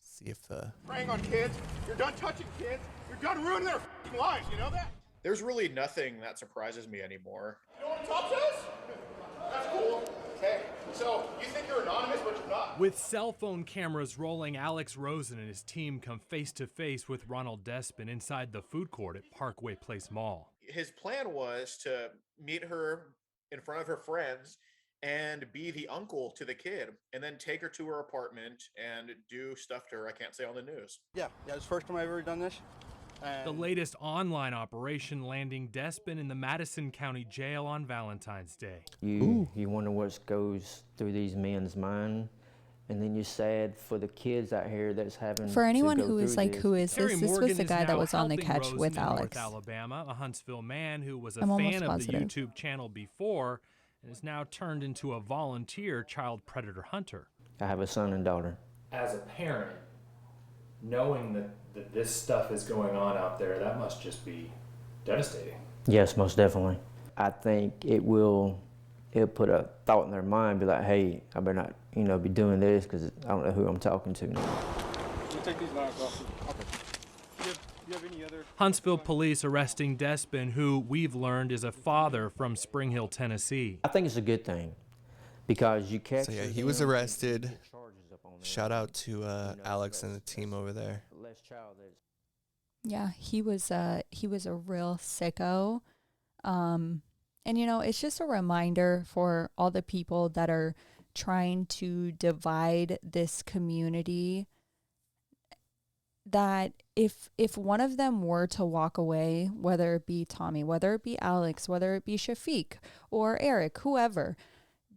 [SPEAKER 1] See if
[SPEAKER 7] preying on kids. You're done touching kids. You're done ruining their lives. You know that?
[SPEAKER 8] There's really nothing that surprises me anymore.
[SPEAKER 7] You know what a top says? That's cool. Okay, so you think you're anonymous, but you're not.
[SPEAKER 9] With cell phone cameras rolling, Alex Rosen and his team come face to face with Ronald Despin inside the food court at Parkway Place Mall.
[SPEAKER 8] His plan was to meet her in front of her friends and be the uncle to the kid, and then take her to her apartment and do stuff to her I can't say on the news.
[SPEAKER 10] Yeah, it's the first time I've ever done this.
[SPEAKER 9] The latest online operation landing Despin in the Madison County Jail on Valentine's Day.
[SPEAKER 11] You wonder what goes through these men's mind, and then you're sad for the kids out here that's having.
[SPEAKER 2] For anyone
[SPEAKER 11] to go
[SPEAKER 2] who is
[SPEAKER 11] through
[SPEAKER 2] like,
[SPEAKER 11] this.
[SPEAKER 2] who is
[SPEAKER 9] Terry
[SPEAKER 2] this? This
[SPEAKER 9] Morgan
[SPEAKER 2] was the
[SPEAKER 9] is
[SPEAKER 2] guy that
[SPEAKER 9] now
[SPEAKER 2] was on the
[SPEAKER 9] helping
[SPEAKER 2] catch
[SPEAKER 9] Rosen
[SPEAKER 2] with
[SPEAKER 9] in
[SPEAKER 2] Alex.
[SPEAKER 9] North Alabama, a Huntsville man who was a
[SPEAKER 2] I'm almost
[SPEAKER 9] fan of the
[SPEAKER 2] positive.
[SPEAKER 9] YouTube channel before and is now turned into a volunteer child predator hunter.
[SPEAKER 11] I have a son and daughter.
[SPEAKER 12] As a parent, knowing that this stuff is going on out there, that must just be devastating.
[SPEAKER 11] Yes, most definitely. I think it'll put a thought in their mind, be like, hey, I better not, be doing this, because I don't know who I'm talking to now.
[SPEAKER 10] You take these knives off. Okay. Do you have any other?
[SPEAKER 9] Huntsville police arresting Despin, who we've learned is a father from Spring Hill, Tennessee.
[SPEAKER 11] I think it's a good thing, because you catch.
[SPEAKER 1] So yeah, he was arrested. Shout out to Alex and the team over there.
[SPEAKER 2] Yeah, he was a real sicko. And it's just a reminder for all the people that are trying to divide this community, that if one of them were to walk away, whether it be Tommy, whether it be Alex, whether it be Shafiq or Eric, whoever,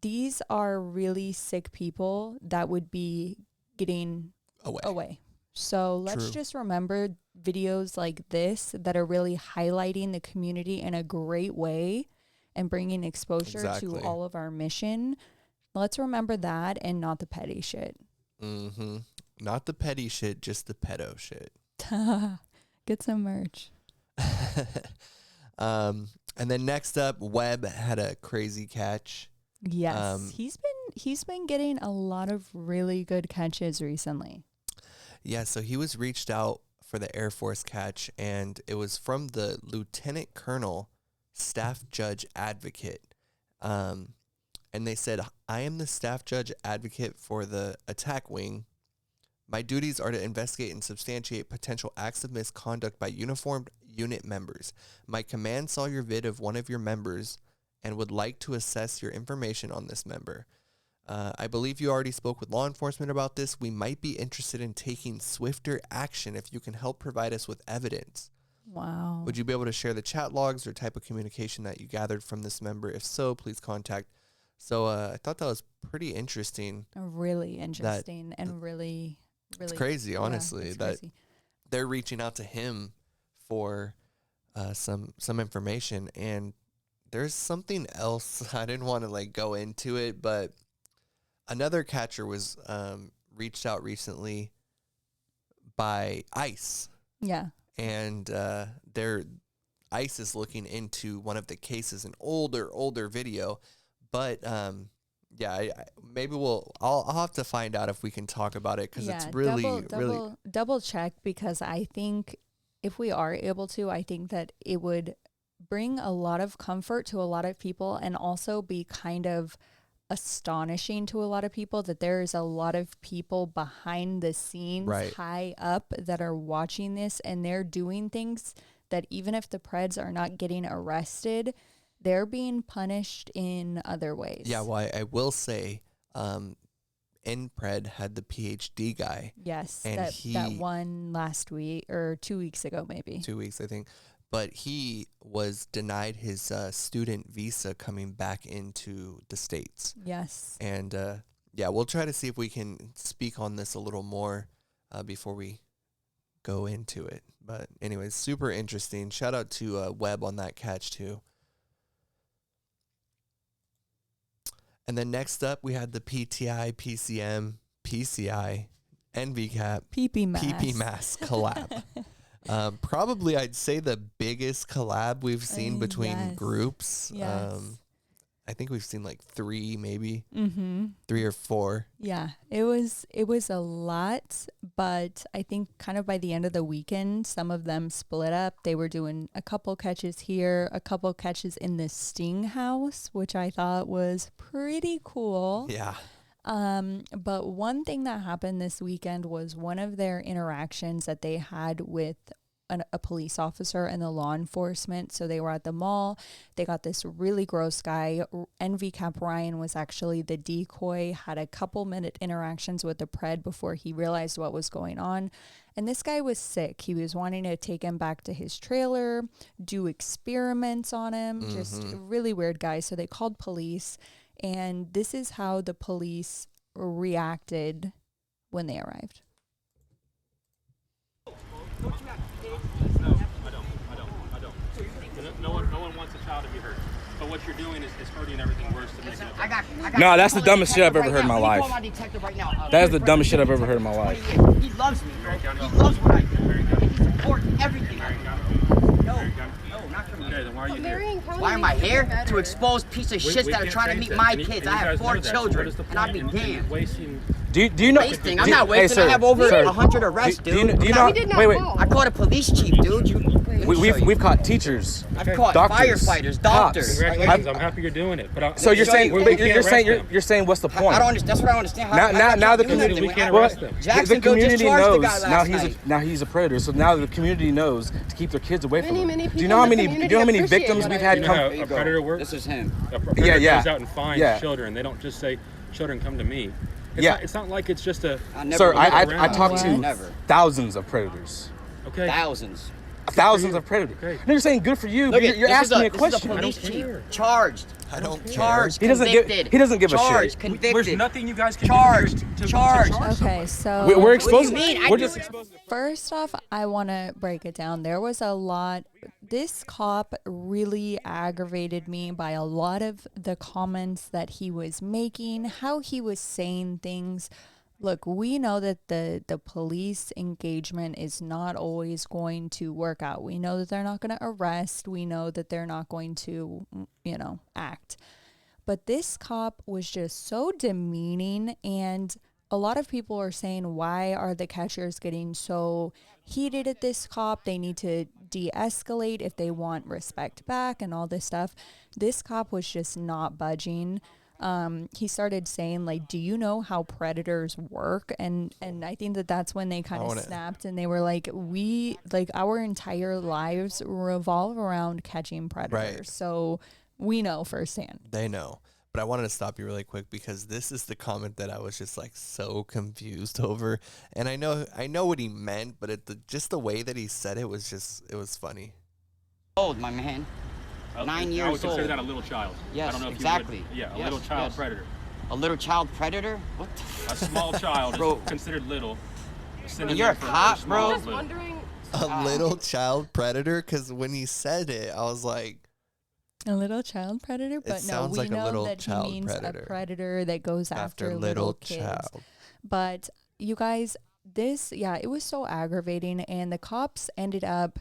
[SPEAKER 2] these are really sick people that would be getting away. So let's just remember videos like this that are really highlighting the community in a great way and bringing exposure
[SPEAKER 1] Exactly.
[SPEAKER 2] to all of our mission. Let's remember that and not the petty shit.
[SPEAKER 1] Mm-hmm. Not the petty shit, just the pedo shit.
[SPEAKER 2] Get some merch.
[SPEAKER 1] And then next up, Webb had a crazy catch.
[SPEAKER 2] Yes, he's been getting a lot of really good catches recently.
[SPEAKER 1] Yeah, so he was reached out for the Air Force catch, and it was from the Lieutenant Colonel Staff Judge Advocate. And they said, I am the Staff Judge Advocate for the attack wing. My duties are to investigate and substantiate potential acts of misconduct by uniformed unit members. My command saw your vid of one of your members and would like to assess your information on this member. I believe you already spoke with law enforcement about this. We might be interested in taking swifter action if you can help provide us with evidence.
[SPEAKER 2] Wow.
[SPEAKER 1] Would you be able to share the chat logs or type of communication that you gathered from this member? If so, please contact. So I thought that was pretty interesting.
[SPEAKER 2] Really interesting and really
[SPEAKER 1] it's crazy, honestly,
[SPEAKER 2] it's
[SPEAKER 1] that
[SPEAKER 2] crazy.
[SPEAKER 1] They're reaching out to him for some information. And there's something else. I didn't want to like go into it, but another catcher was reached out recently by ICE.
[SPEAKER 2] Yeah.
[SPEAKER 1] And ICE is looking into one of the cases, an older video. But maybe I'll have to find out if we can talk about it, because it's really
[SPEAKER 2] double check, because I think if we are able to, I think that it would bring a lot of comfort to a lot of people, and also be kind of astonishing to a lot of people that there is a lot of people behind the scenes, high up, that are watching this, and they're doing things that even if the Preds are not getting arrested, they're being punished in other ways.
[SPEAKER 1] Yeah, well, I will say NPRED had the PhD guy.
[SPEAKER 2] Yes,
[SPEAKER 1] and
[SPEAKER 2] that one last week, or 2 weeks ago maybe.
[SPEAKER 1] 2 weeks, I think. But he was denied his student visa coming back into the States.
[SPEAKER 2] Yes.
[SPEAKER 1] And, we'll try to see if we can speak on this a little more before we go into it. But anyways, super interesting. Shout out to Webb on that catch, too. And then next up, we had the PTI, PCM, PCI, NVCAP, PP Mask collab. Probably, I'd say the biggest collab we've seen between groups.
[SPEAKER 2] Yes.
[SPEAKER 1] I think we've seen like 3, maybe 3 or 4.
[SPEAKER 2] Yeah, it was a lot, but I think kind of by the end of the weekend, some of them split up. They were doing a couple catches here, a couple catches in the Sting House, which I thought was pretty cool.
[SPEAKER 1] Yeah.
[SPEAKER 2] But one thing that happened this weekend was one of their interactions that they had with a police officer and the law enforcement. So they were at the mall. They got this really gross guy. NVCAP Ryan was actually the decoy, had a couple minute interactions with the Pred before he realized what was going on. And this guy was sick. He was wanting to take him back to his trailer, do experiments on him, just a really weird guy. So they called police, and this is how the police reacted when they arrived.
[SPEAKER 10] No one wants a child to be hurt. But what you're doing is hurting everything worse to make it.
[SPEAKER 6] I got no, that's the dumbest shit I've ever heard in my life. That is the dumbest shit I've ever heard in my life.
[SPEAKER 13] He loves me, bro. He loves what I do. He supports everything. No, not from
[SPEAKER 10] Okay, then why are you here?
[SPEAKER 13] Why am I here? To expose piece of shits that are trying to meet my kids. I have 4 children, and I'd be damned.
[SPEAKER 6] Do you know?
[SPEAKER 13] I'm not wasting. I have over 100 arrests, dude.
[SPEAKER 6] Do you know? Wait.
[SPEAKER 13] I caught a police chief, dude.
[SPEAKER 6] We've caught teachers.
[SPEAKER 13] I've caught
[SPEAKER 6] doctors,
[SPEAKER 13] firefighters, doctors.
[SPEAKER 10] Congratulations, I'm happy you're doing it. But
[SPEAKER 6] so you're saying what's the point?
[SPEAKER 13] I don't understand. That's what I don't understand.
[SPEAKER 6] Now the community, the community knows
[SPEAKER 13] now
[SPEAKER 6] he's a predator. So now the community knows to keep their kids away from him. Do you know how many victims we've had come?
[SPEAKER 10] A predator works.
[SPEAKER 13] This is him.
[SPEAKER 10] A predator goes out and finds children. They don't just say, "Children, come to me." It's not like it's just a.
[SPEAKER 6] Sir, I talked to thousands of predators.
[SPEAKER 10] Okay.
[SPEAKER 6] Thousands of predators. Okay. And you're saying good for you. You're asking me a question.
[SPEAKER 13] This is a police chief. Charged.
[SPEAKER 1] I don't care.
[SPEAKER 13] Charged.
[SPEAKER 6] He doesn't give a shit.
[SPEAKER 13] Convicted.
[SPEAKER 10] There's nothing you guys can
[SPEAKER 13] do to charge.
[SPEAKER 2] Okay, so
[SPEAKER 6] we're exposing.
[SPEAKER 13] What do you mean?
[SPEAKER 6] We're just exposing.
[SPEAKER 2] First off, I want to break it down. There was a lot. this cop really aggravated me by a lot of the comments that he was making, how he was saying things. Look, we know that the police engagement is not always going to work out. We know that they're not going to arrest. We know that they're not going to, act. But this cop was just so demeaning, and a lot of people are saying, why are the catchers getting so heated at this cop? They need to de-escalate if they want respect back and all this stuff. This cop was just not budging. He started saying, like, do you know how predators work? And I think that's when they kind of snapped, and they were like, our entire lives revolve around catching predators.
[SPEAKER 1] Right.
[SPEAKER 2] So we know firsthand.
[SPEAKER 1] They know. But I wanted to stop you really quick because this is the comment that I was just like so confused over. And I know what he meant, but just the way that he said it was funny.
[SPEAKER 13] Old, my man. 9 years old.
[SPEAKER 10] I would consider that a little child.
[SPEAKER 13] Yes,
[SPEAKER 10] I don't know if
[SPEAKER 13] exactly.
[SPEAKER 10] You would, yeah, a little child predator.
[SPEAKER 13] A little child predator? What the
[SPEAKER 10] A small child is considered little.
[SPEAKER 13] You're a cop, bro.
[SPEAKER 14] I'm just wondering.
[SPEAKER 1] A little child predator? Because when he said it, I was like,
[SPEAKER 2] a little child predator, but no, we
[SPEAKER 1] like
[SPEAKER 2] know that he means a predator that goes after little kids.
[SPEAKER 1] Child.
[SPEAKER 2] But you guys, it was so aggravating, and the cops ended up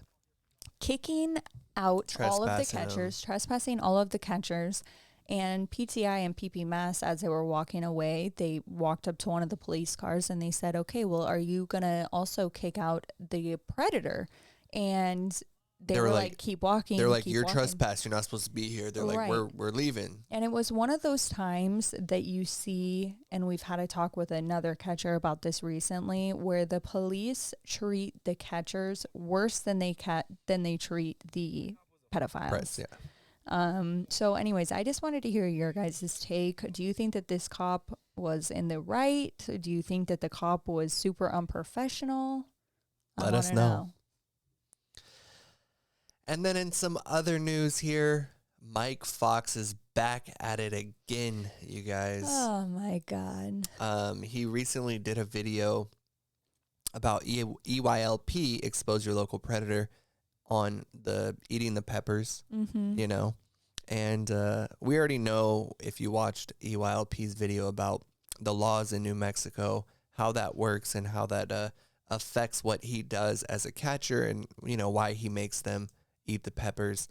[SPEAKER 2] kicking out all of the catchers, trespassing all of the catchers, and PTI and PP Mass, as they were walking away, they walked up to one of the police cars and they said, okay, well, are you going to also kick out the predator? And they were like, keep walking.
[SPEAKER 1] They're like, you're trespassed. You're not supposed to be here. They're like,
[SPEAKER 2] Right.
[SPEAKER 1] we're leaving.
[SPEAKER 2] And it was one of those times that you see, and we've had a talk with another catcher about this recently, where the police treat the catchers worse than they treat the pedophiles.
[SPEAKER 1] PREDS, yeah.
[SPEAKER 2] So anyways, I just wanted to hear your guys' take. Do you think that this cop was in the right? Do you think that the cop was super unprofessional?
[SPEAKER 1] Let us know. And then in some other news here, Mike Fox is back at it again, you guys.
[SPEAKER 2] Oh my God.
[SPEAKER 1] He recently did a video about EYLP, expose your local predator, on the eating the peppers, and we already know, if you watched EYLP's video about the laws in New Mexico, how that works and how that affects what he does as a catcher, and why he makes them eat the peppers.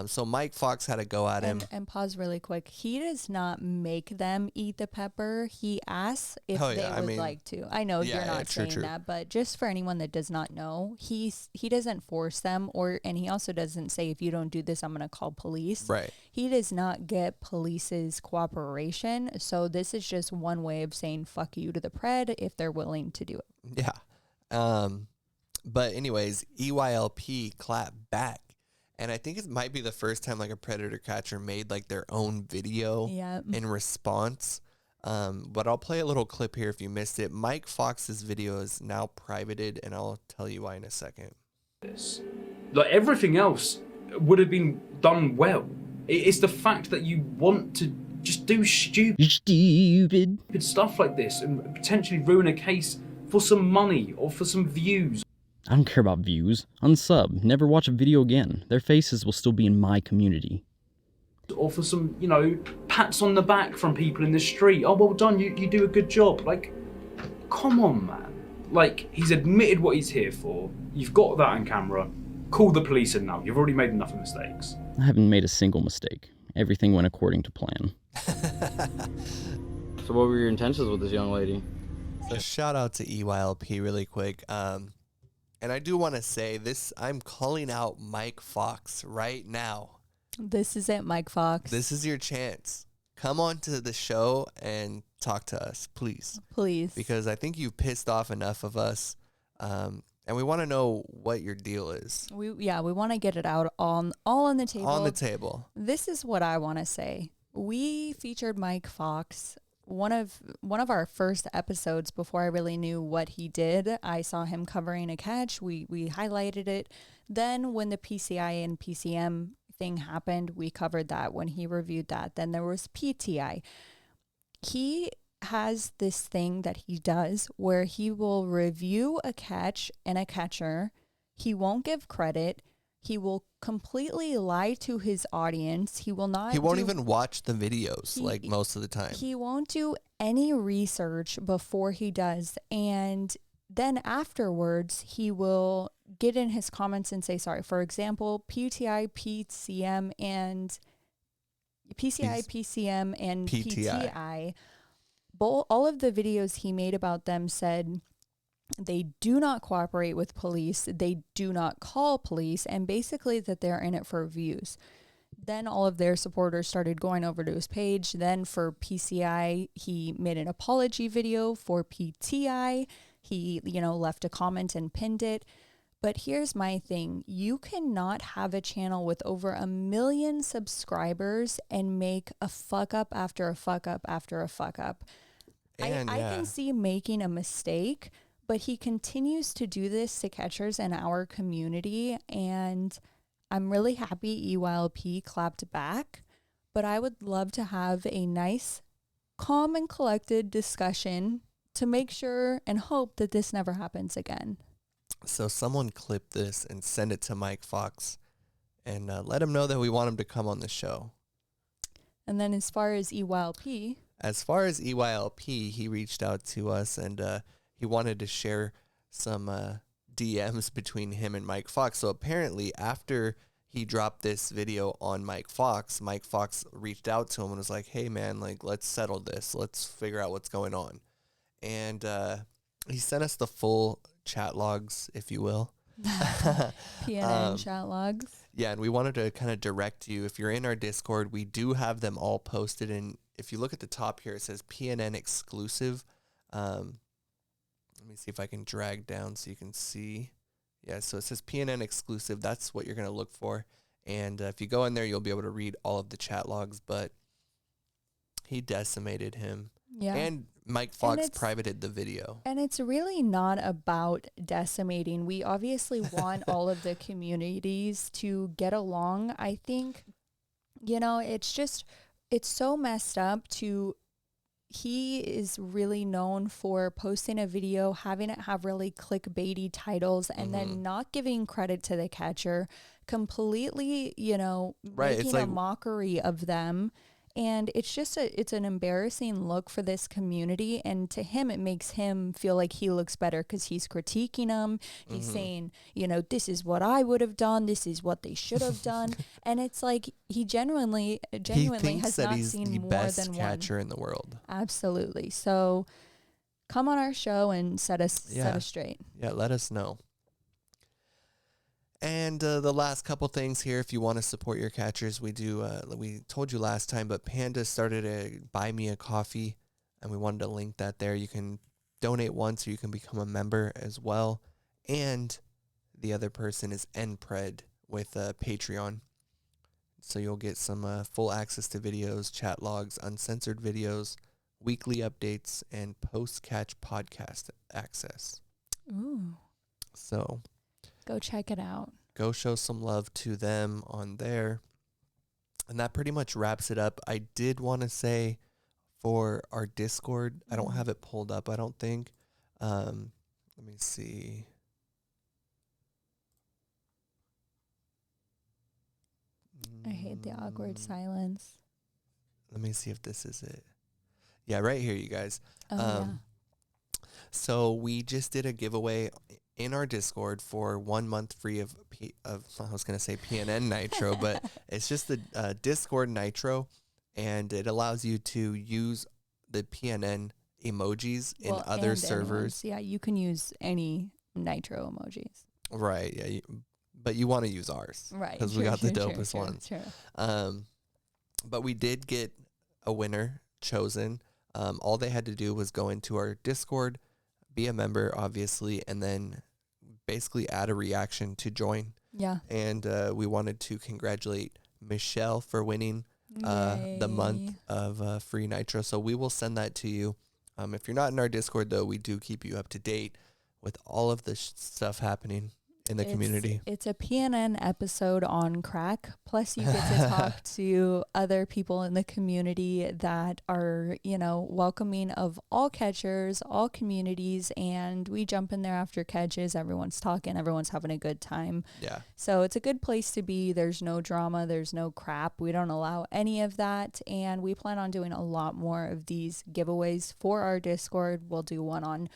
[SPEAKER 1] So Mike Fox had to go at him.
[SPEAKER 2] And pause really quick. He does not make them eat the pepper. He asks if they would like to. I know you're not saying that, but just for anyone that does not know, he doesn't force them, and he also doesn't say, if you don't do this, I'm going to call police.
[SPEAKER 1] Right.
[SPEAKER 2] He does not get police's cooperation. So this is just one way of saying fuck you to the pred if they're willing to do it.
[SPEAKER 1] Yeah. But anyways, EYLP clapped back. And I think it might be the first time like a predator catcher made like their own video in response. But I'll play a little clip here if you missed it. Mike Fox's video is now privated, and I'll tell you why in a second.
[SPEAKER 15] Like everything else would have been done well. It's the fact that you want to just do stupid stuff like this and potentially ruin a case for some money or for some views.
[SPEAKER 16] I don't care about views. Unsub. Never watch a video again. Their faces will still be in my community.
[SPEAKER 15] Or for some, pats on the back from people in the street. Oh, well done, you do a good job. Like, come on, man. Like, he's admitted what he's here for. You've got that on camera. Call the police in now. You've already made enough mistakes.
[SPEAKER 16] I haven't made a single mistake. Everything went according to plan.
[SPEAKER 17] So what were your intentions with this young lady?
[SPEAKER 1] So shout out to EYLP really quick. And I do want to say this, I'm calling out Mike Fox right now.
[SPEAKER 2] This is it, Mike Fox.
[SPEAKER 1] This is your chance. Come on to the show and talk to us, please.
[SPEAKER 2] Please.
[SPEAKER 1] Because I think you pissed off enough of us. And we want to know what your deal is.
[SPEAKER 2] We want to get it out all on the table.
[SPEAKER 1] On the table.
[SPEAKER 2] This is what I want to say. We featured Mike Fox. One of our first episodes before I really knew what he did. I saw him covering a catch. We highlighted it. Then when the PCI and PCM thing happened, we covered that when he reviewed that. Then there was PTI. He has this thing that he does where he will review a catch and a catcher. He won't give credit. He will completely lie to his audience. He will not.
[SPEAKER 1] He won't even watch the videos like most of the time.
[SPEAKER 2] He won't do any research before he does. And then afterwards, he will get in his comments and say sorry. For example, PTI, PCM, and PTI, all of the videos he made about them said they do not cooperate with police, they do not call police, and basically that they're in it for views. Then all of their supporters started going over to his page. Then for PCI, he made an apology video. For PTI, he, left a comment and pinned it. But here's my thing. You cannot have a channel with over 1 million subscribers and make a fuck up after a fuck up after a fuck up. I can see making a mistake, but he continues to do this to catchers in our community, and I'm really happy EYLP clapped back, but I would love to have a nice, calm and collected discussion to make sure and hope that this never happens again.
[SPEAKER 1] So someone clip this and send it to Mike Fox and let him know that we want him to come on the show.
[SPEAKER 2] And then as far as EYLP,
[SPEAKER 1] he reached out to us and he wanted to share some DMs between him and Mike Fox. So apparently after he dropped this video on Mike Fox reached out to him and was like, hey man, like, let's settle this. Let's figure out what's going on. And he sent us the full chat logs, if you will.
[SPEAKER 2] PNN chat logs.
[SPEAKER 1] Yeah, and we wanted to kind of direct you. If you're in our Discord, we do have them all posted. And if you look at the top here, it says PNN exclusive. Let me see if I can drag down so you can see. Yeah, so it says PNN exclusive. That's what you're going to look for. And if you go in there, you'll be able to read all of the chat logs. But he decimated him.
[SPEAKER 2] Yeah.
[SPEAKER 1] And Mike Fox privated the video.
[SPEAKER 2] And it's really not about decimating. We obviously want all of the communities to get along. I think, it's so messed up he is really known for posting a video, having it have really clickbaity titles, and then not giving credit to the catcher, completely, making a mockery of them. And it's just it's an embarrassing look for this community. And to him, it makes him feel like he looks better because he's critiquing them. He's saying, this is what I would have done. This is what they should have done. And it's like he genuinely has not seen more than one
[SPEAKER 1] catcher in the world.
[SPEAKER 2] Absolutely. So come on our show and set us straight.
[SPEAKER 1] Yeah, let us know. And the last couple things here, if you want to support your catchers, we do. We told you last time, but Panda started a Buy Me a Coffee, and we wanted to link that there. You can donate once, or you can become a member as well. And the other person is NPRED with Patreon. So you'll get some full access to videos, chat logs, uncensored videos, weekly updates, and post-catch podcast access.
[SPEAKER 2] Ooh.
[SPEAKER 1] So
[SPEAKER 2] go check it out.
[SPEAKER 1] Go show some love to them on there. And that pretty much wraps it up. I did want to say for our Discord, I don't have it pulled up, I don't think. Let me see.
[SPEAKER 2] I hate the awkward silence.
[SPEAKER 1] Let me see if this is it. Yeah, right here, you guys.
[SPEAKER 2] Yeah.
[SPEAKER 1] So we just did a giveaway in our Discord for 1 month free of I was going to say PNN Nitro, but it's just the Discord Nitro, and it allows you to use the PNN emojis in other servers.
[SPEAKER 2] Yeah, you can use any Nitro emojis.
[SPEAKER 1] Right, yeah, but you want to use ours.
[SPEAKER 2] Right.
[SPEAKER 1] Because we got the dopest ones.
[SPEAKER 2] True.
[SPEAKER 1] But we did get a winner chosen. All they had to do was go into our Discord, be a member, obviously, and then basically add a reaction to join.
[SPEAKER 2] Yeah.
[SPEAKER 1] And we wanted to congratulate Michelle for winning the month of free Nitro. So we will send that to you. If you're not in our Discord, though, we do keep you up to date with all of the stuff happening in the community.
[SPEAKER 2] It's a PNN episode on crack. Plus, you get to talk to other people in the community that are, you know, welcoming of all catchers, all communities, and we jump in there after catches. Everyone's talking, everyone's having a good time.
[SPEAKER 1] Yeah.
[SPEAKER 2] So it's a good place to be. There's no drama, there's no crap. We don't allow any of that, and we plan on doing a lot more of these giveaways for our Discord. We'll do one on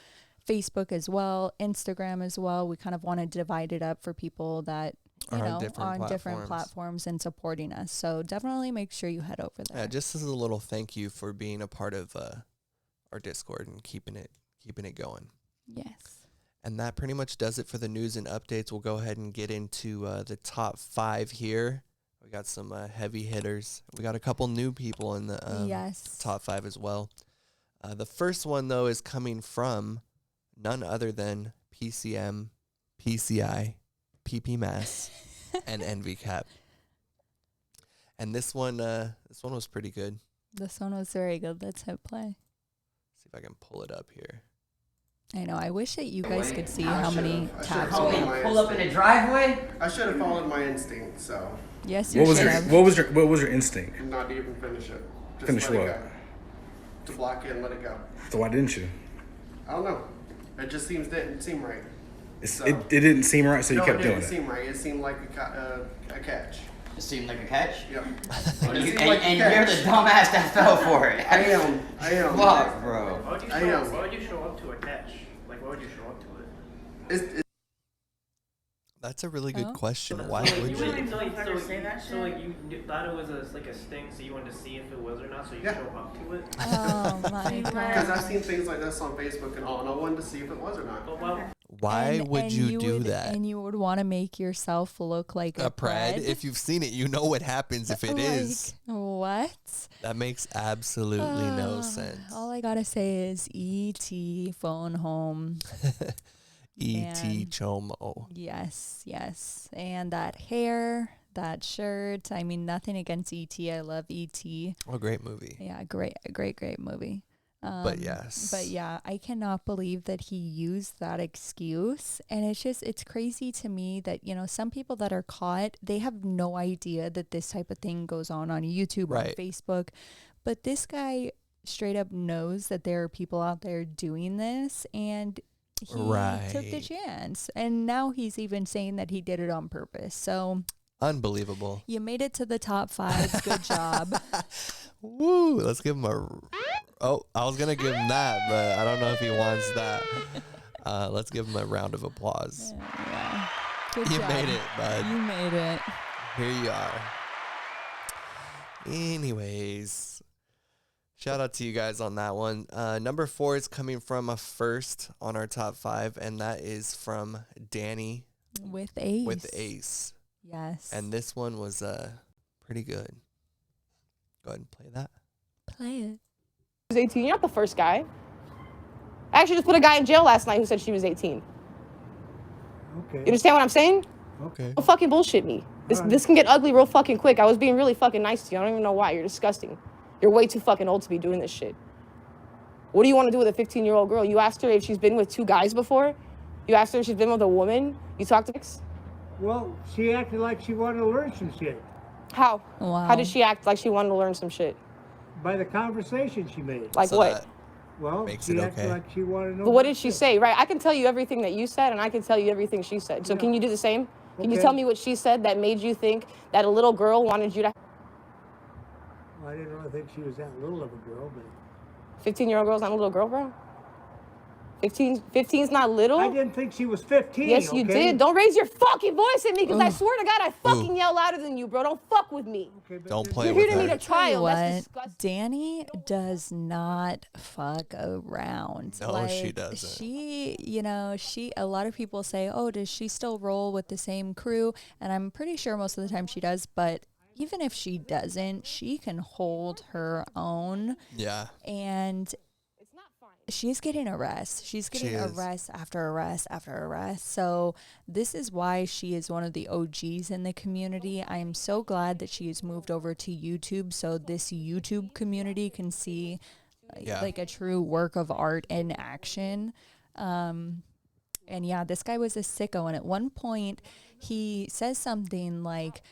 [SPEAKER 2] Facebook as well, Instagram as well. We kind of want to divide it up for people that, you know, on different platforms and supporting us. So definitely make sure you head over there.
[SPEAKER 1] Yeah, just as a little thank you for being a part of our Discord and keeping it going.
[SPEAKER 2] Yes.
[SPEAKER 1] And that pretty much does it for the news and updates. We'll go ahead and get into the top 5 here. We got some heavy hitters. We got a couple new people in the top 5 as well. The first one, though, is coming from none other than PCM, PCI, PPMAS, and NVCAP. And this one was pretty good.
[SPEAKER 2] This one was very good. Let's hit play.
[SPEAKER 1] See if I can pull it up here.
[SPEAKER 2] I know. I wish that you guys could see how many tabs we have.
[SPEAKER 13] Pull up in a driveway?
[SPEAKER 14] I should have followed my instinct, so.
[SPEAKER 2] Yes, you should have.
[SPEAKER 14] What was your instinct? Not to even finish it. Just
[SPEAKER 18] finish
[SPEAKER 14] let
[SPEAKER 18] what?
[SPEAKER 14] it go. To block it and let it go.
[SPEAKER 18] So why didn't you?
[SPEAKER 14] I don't know. It just didn't seem right.
[SPEAKER 18] It didn't seem right, so you kept doing it.
[SPEAKER 14] It didn't seem right. It seemed like a catch.
[SPEAKER 13] It seemed like a catch?
[SPEAKER 14] Yep.
[SPEAKER 13] And you're the dumbass that fell for it.
[SPEAKER 14] I am.
[SPEAKER 13] Fuck, bro.
[SPEAKER 14] Why
[SPEAKER 19] would you show up to a catch? Like, why would you show up to it?
[SPEAKER 1] That's a really good question. Why would you?
[SPEAKER 19] So you thought it was like a sting, so you wanted to see if it was or not, so you show up to it?
[SPEAKER 2] Oh my god.
[SPEAKER 14] Because I've seen things like this on Facebook and all, and I wanted to see if it was or not.
[SPEAKER 1] Why would you do that?
[SPEAKER 2] And you would want to make yourself look like a
[SPEAKER 1] pred? If you've seen it, you know what happens if it is.
[SPEAKER 2] What?
[SPEAKER 1] That makes absolutely no sense.
[SPEAKER 2] All I gotta say is E.T. phone home.
[SPEAKER 1] E.T. Chomo.
[SPEAKER 2] Yes. And that hair, that shirt. I mean, nothing against E.T. I love E.T.
[SPEAKER 1] Oh, great movie.
[SPEAKER 2] Yeah, great movie.
[SPEAKER 1] But yes.
[SPEAKER 2] But yeah, I cannot believe that he used that excuse. And it's crazy to me that, you know, some people that are caught, they have no idea that this type of thing goes on YouTube, on Facebook. But this guy straight up knows that there are people out there doing this, and he took the chance. And now he's even saying that he did it on purpose. So
[SPEAKER 1] unbelievable.
[SPEAKER 2] You made it to the top 5. Good job.
[SPEAKER 1] Woo. Let's give him a... Oh, I was going to give him that, but I don't know if he wants that. Let's give him a round of applause.
[SPEAKER 2] Yeah. Good
[SPEAKER 1] you
[SPEAKER 2] job.
[SPEAKER 1] made it, bud.
[SPEAKER 2] You made it.
[SPEAKER 1] Here you are. Anyways, shout out to you guys on that one. Number 4 is coming from a first on our top 5, and that is from Danny.
[SPEAKER 2] With Ace.
[SPEAKER 1] With Ace.
[SPEAKER 2] Yes.
[SPEAKER 1] And this one was pretty good. Go ahead and play that.
[SPEAKER 2] Play it.
[SPEAKER 20] She was 18. You're not the first guy. I actually just put a guy in jail last night who said she was 18.
[SPEAKER 21] Okay.
[SPEAKER 20] You understand what I'm saying?
[SPEAKER 21] Okay.
[SPEAKER 20] Don't fucking bullshit me. This can get ugly real fucking quick. I was being really fucking nice to you. I don't even know why. You're disgusting. You're way too fucking old to be doing this shit. What do you want to do with a 15-year-old girl? You asked her if she's been with 2 guys before? You asked her if she's been with a woman? You talked to her?
[SPEAKER 21] Well, she acted like she wanted to learn some shit.
[SPEAKER 20] How?
[SPEAKER 2] Wow.
[SPEAKER 20] How did she act like she wanted to learn some shit?
[SPEAKER 21] By the conversation she made.
[SPEAKER 20] Like what?
[SPEAKER 21] Well, she acted like she wanted to know.
[SPEAKER 20] But what did she say? Right, I can tell you everything that you said, and I can tell you everything she said. So can you do the same? Can you tell me what she said that made you think that a little girl wanted you to...
[SPEAKER 21] Well, I didn't really think she was that little of a girl, but...
[SPEAKER 20] 15-year-old girl's not a little girl, bro? 15's not little?
[SPEAKER 21] I didn't think she was 15,
[SPEAKER 20] Yes, you did. Don't raise your fucking voice at me, because I swear to God, I fucking
[SPEAKER 1] Ooh.
[SPEAKER 20] yell louder than you, bro. Don't fuck with me.
[SPEAKER 1] Don't play
[SPEAKER 20] You're
[SPEAKER 1] with
[SPEAKER 20] here to meet
[SPEAKER 1] her.
[SPEAKER 20] a child. That's
[SPEAKER 2] What?
[SPEAKER 20] disgusting.
[SPEAKER 2] Danny does not fuck around.
[SPEAKER 1] No, she doesn't.
[SPEAKER 2] She, you know, a lot of people say, oh, does she still roll with the same crew? And I'm pretty sure most of the time she does, but even if she doesn't, she can hold her own.
[SPEAKER 1] Yeah.
[SPEAKER 2] And she's getting arrests. She's getting arrest after arrest after arrest. So this is why she is one of the OGs in the community. I am so glad that she has moved over to YouTube, so this YouTube community can see like a true work of art in action. And yeah, this guy was a sicko. And at one point, he says something like,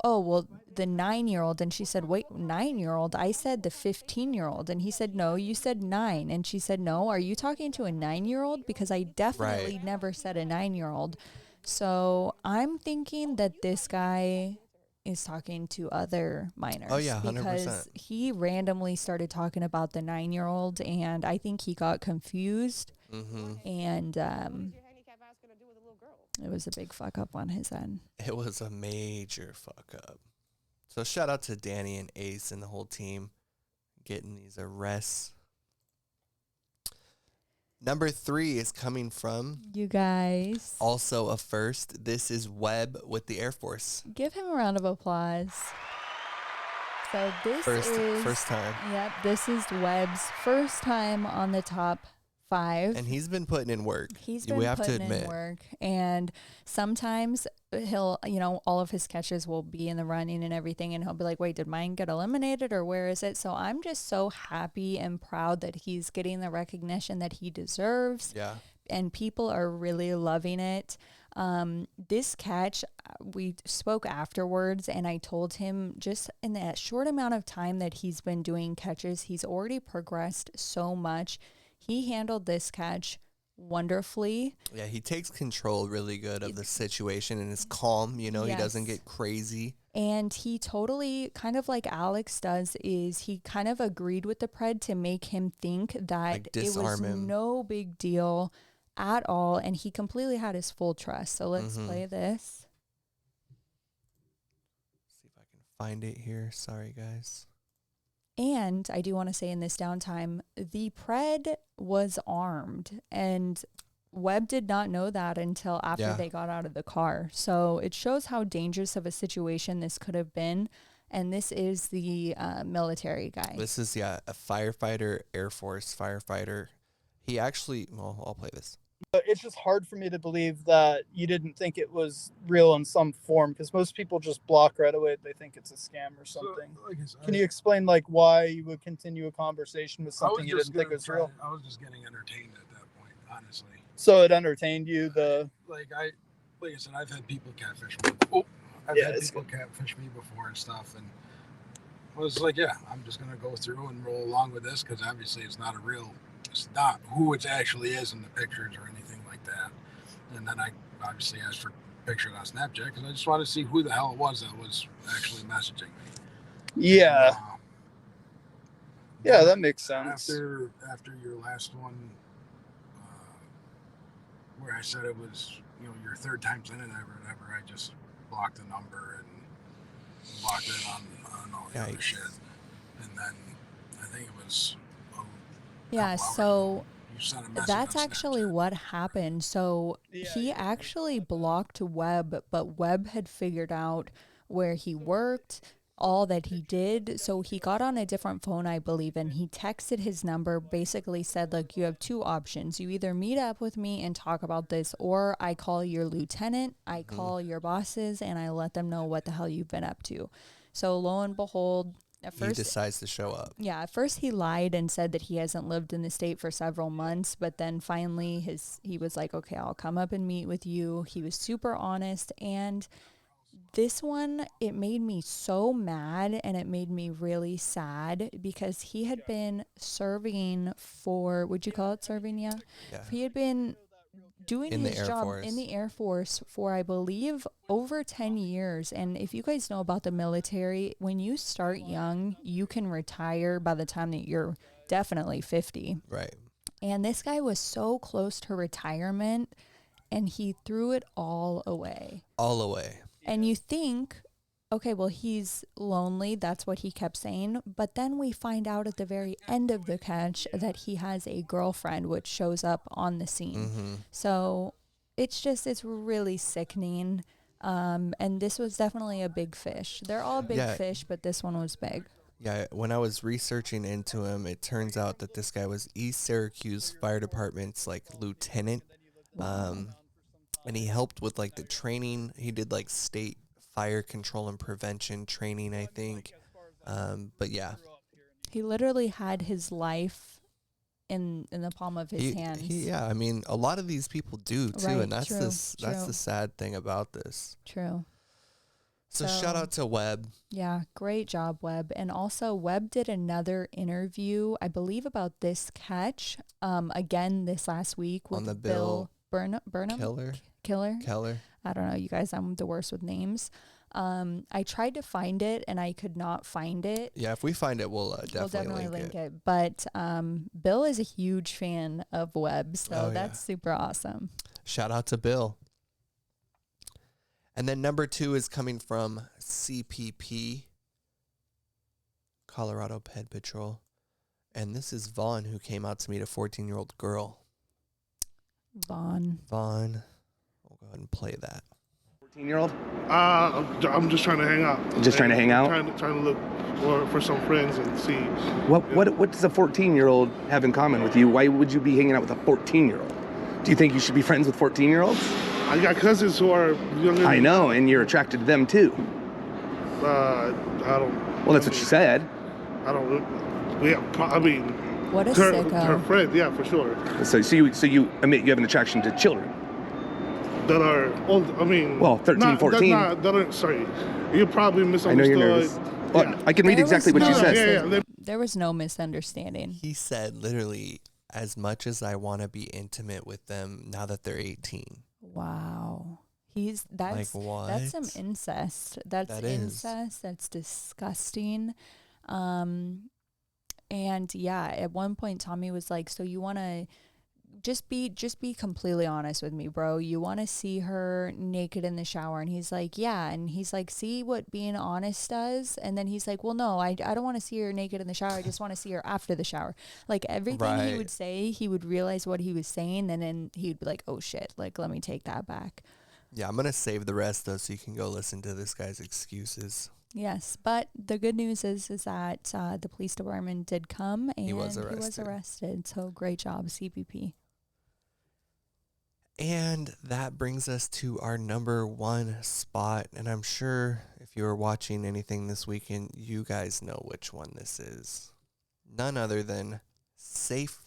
[SPEAKER 2] oh, well, the 9-year-old. And she said, wait, 9-year-old? I said the 15-year-old. And he said, no, you said 9. And she said, no, are you talking to a 9-year-old? Because I definitely never said a 9-year-old. So I'm thinking that this guy is talking to other minors.
[SPEAKER 1] Oh, yeah, 100%.
[SPEAKER 2] Because he randomly started talking about the 9-year-old, and I think he got confused. And it was a big fuck up on his end.
[SPEAKER 1] It was a major fuck up. So shout out to Danny and Ace and the whole team getting these arrests. Number 3 is coming from
[SPEAKER 2] you guys.
[SPEAKER 1] Also a first. This is Webb with the Air Force.
[SPEAKER 2] Give him a round of applause. So this is
[SPEAKER 1] first time.
[SPEAKER 2] Yep, this is Webb's first time on the top 5.
[SPEAKER 1] And he's been putting in work.
[SPEAKER 2] He's been putting in work. And sometimes he'll, all of his catches will be in the running and everything. And he'll be like, wait, did mine get eliminated or where is it? So I'm just so happy and proud that he's getting the recognition that he deserves.
[SPEAKER 1] Yeah.
[SPEAKER 2] And people are really loving it. This catch, we spoke afterwards and I told him just in that short amount of time that he's been doing catches, he's already progressed so much. He handled this catch wonderfully.
[SPEAKER 1] Yeah, he takes control really good of the situation and is calm, he doesn't get crazy.
[SPEAKER 2] And he totally, kind of like Alex does, is he kind of agreed with the pred to make him think that it was no big deal at all. And he completely had his full trust. So let's play this.
[SPEAKER 1] See if I can find it here. Sorry, guys.
[SPEAKER 2] And I do want to say in this downtime, the pred was armed, and Webb did not know that until after they got out of the car. So it shows how dangerous of a situation this could have been. And this is the military guy.
[SPEAKER 1] This is, a firefighter, Air Force firefighter. He actually, I'll play this.
[SPEAKER 3] It's just hard for me to believe that you didn't think it was real in some form, because most people just block right away. They think it's a scam or something. So, can you explain why you would continue a conversation with something you didn't think was real?
[SPEAKER 18] I was just getting entertained at that point, honestly.
[SPEAKER 3] So it entertained you?
[SPEAKER 18] Like I said, I've had people catfish me. Catfish me before and stuff, and I was like, I'm just gonna go through and roll along with this, because obviously it's not who it actually is in the pictures or anything like that. And then I obviously asked for pictures on Snapchat because I just wanted to see who the hell it was that was actually messaging me.
[SPEAKER 3] Yeah. Yeah, that makes sense.
[SPEAKER 18] After your last one, where I said it was, your third time sending it or whatever, I just blocked the number and blocked it on all the other shit. And then I think it was
[SPEAKER 2] so that's actually what happened. So he actually blocked Webb, but Webb had figured out where he worked, all that he did. So he got on a different phone, I believe, and he texted his number, basically said, look, you have 2 options. You either meet up with me and talk about this, or I call your lieutenant, I call your bosses, and I let them know what the hell you've been up to. So lo and behold, at first,
[SPEAKER 1] he decides to show up.
[SPEAKER 2] Yeah, at first he lied and said that he hasn't lived in the state for several months, but then finally he was like, okay, I'll come up and meet with you. He was super honest, and this one, it made me so mad, and it made me really sad, because he had been serving for, would you call it serving? Yeah. He had been doing his job in the Air Force for, I believe, over 10 years. And if you guys know about the military, when you start young, you can retire by the time that you're definitely 50.
[SPEAKER 1] Right.
[SPEAKER 2] And this guy was so close to retirement, and he threw it all away.
[SPEAKER 1] All away.
[SPEAKER 2] And you think, okay, well, he's lonely. That's what he kept saying. But then we find out at the very end of the catch that he has a girlfriend, which shows up on the scene. So it's really sickening. And this was definitely a big fish. They're all big fish, but this one was big.
[SPEAKER 1] Yeah, when I was researching into him, it turns out that this guy was East Syracuse Fire Department's lieutenant. And he helped with the training. He did state fire control and prevention training, I think. But yeah.
[SPEAKER 2] He literally had his life in the palm of his hands.
[SPEAKER 1] Yeah, I mean, a lot of these people do too,
[SPEAKER 2] Right,
[SPEAKER 1] and that's
[SPEAKER 2] true,
[SPEAKER 1] that's
[SPEAKER 2] true.
[SPEAKER 1] the sad thing about this.
[SPEAKER 2] True.
[SPEAKER 1] So shout out to Webb.
[SPEAKER 2] Yeah, great job, Webb. And also, Webb did another interview, I believe, about this catch. Again, this last week with
[SPEAKER 1] On the
[SPEAKER 2] Bill Burnham. Killer. I don't know, you guys. I'm the worst with names. I tried to find it and I could not find it.
[SPEAKER 1] Yeah, if we find it, we'll definitely link it.
[SPEAKER 2] But Bill is a huge fan of Webb, so that's super awesome.
[SPEAKER 1] Shout out to Bill. And then number 2 is coming from CPP, Colorado Ped Patrol. And this is Vaughn, who came out to meet a 14-year-old girl.
[SPEAKER 2] Vaughn.
[SPEAKER 1] We'll go ahead and play that.
[SPEAKER 4] 14-year-old?
[SPEAKER 22] I'm just trying to hang out.
[SPEAKER 4] Just trying to hang out?
[SPEAKER 22] Trying to look for some friends and see.
[SPEAKER 4] What does a 14-year-old have in common with you? Why would you be hanging out with a 14-year-old? Do you think you should be friends with 14-year-olds?
[SPEAKER 22] I got cousins who are younger.
[SPEAKER 4] I know, and you're attracted to them too.
[SPEAKER 22] I don't.
[SPEAKER 4] Well, that's what you said.
[SPEAKER 22] I don't. Yeah, I mean.
[SPEAKER 2] What a
[SPEAKER 22] her,
[SPEAKER 2] sicko.
[SPEAKER 22] Her friend, yeah, for sure.
[SPEAKER 4] So you admit you have an attraction to children?
[SPEAKER 22] That are old, I mean.
[SPEAKER 4] Well, 13, 14.
[SPEAKER 22] That are, sorry, you probably misunderstood.
[SPEAKER 4] I know you're nervous. Well, I can read exactly what you said.
[SPEAKER 2] There was no misunderstanding.
[SPEAKER 1] He said literally, as much as I want to be intimate with them now that they're 18.
[SPEAKER 2] Wow. That's some incest. That's incest. That's disgusting. And yeah, at one point Tommy was like, so you want to just be completely honest with me, bro. You want to see her naked in the shower? And he's like, yeah. And he's like, see what being honest does? And then he's like, well, no, I don't want to see her naked in the shower. I just want to see her after the shower. Like everything he would say, he would realize what he was saying. And then he'd be like, oh shit, like, let me take that back.
[SPEAKER 1] Yeah, I'm going to save the rest though, so you can go listen to this guy's excuses.
[SPEAKER 2] Yes, but the good news is that the police department did come and
[SPEAKER 1] he was arrested.
[SPEAKER 2] So great job, CPP.
[SPEAKER 1] And that brings us to our number 1 spot. And I'm sure if you were watching anything this weekend, you guys know which one this is. None other than Saif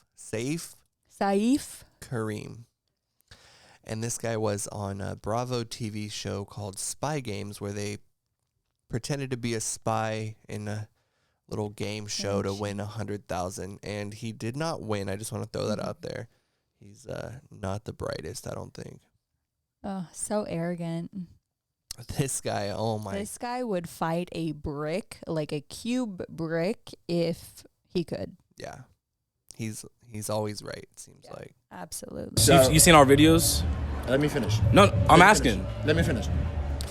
[SPEAKER 1] Kareem. And this guy was on a Bravo TV show called Spy Games, where they pretended to be a spy in a little game show to win $100,000. And he did not win. I just want to throw that out there. He's not the brightest, I don't think.
[SPEAKER 2] Oh, so arrogant.
[SPEAKER 1] This guy, oh my.
[SPEAKER 2] This guy would fight a brick, like a cube brick, if he could.
[SPEAKER 1] Yeah. He's always right, it seems like.
[SPEAKER 2] Absolutely.
[SPEAKER 23] So you seen our videos?
[SPEAKER 7] Let me finish.
[SPEAKER 23] No, I'm asking.
[SPEAKER 7] Let me finish.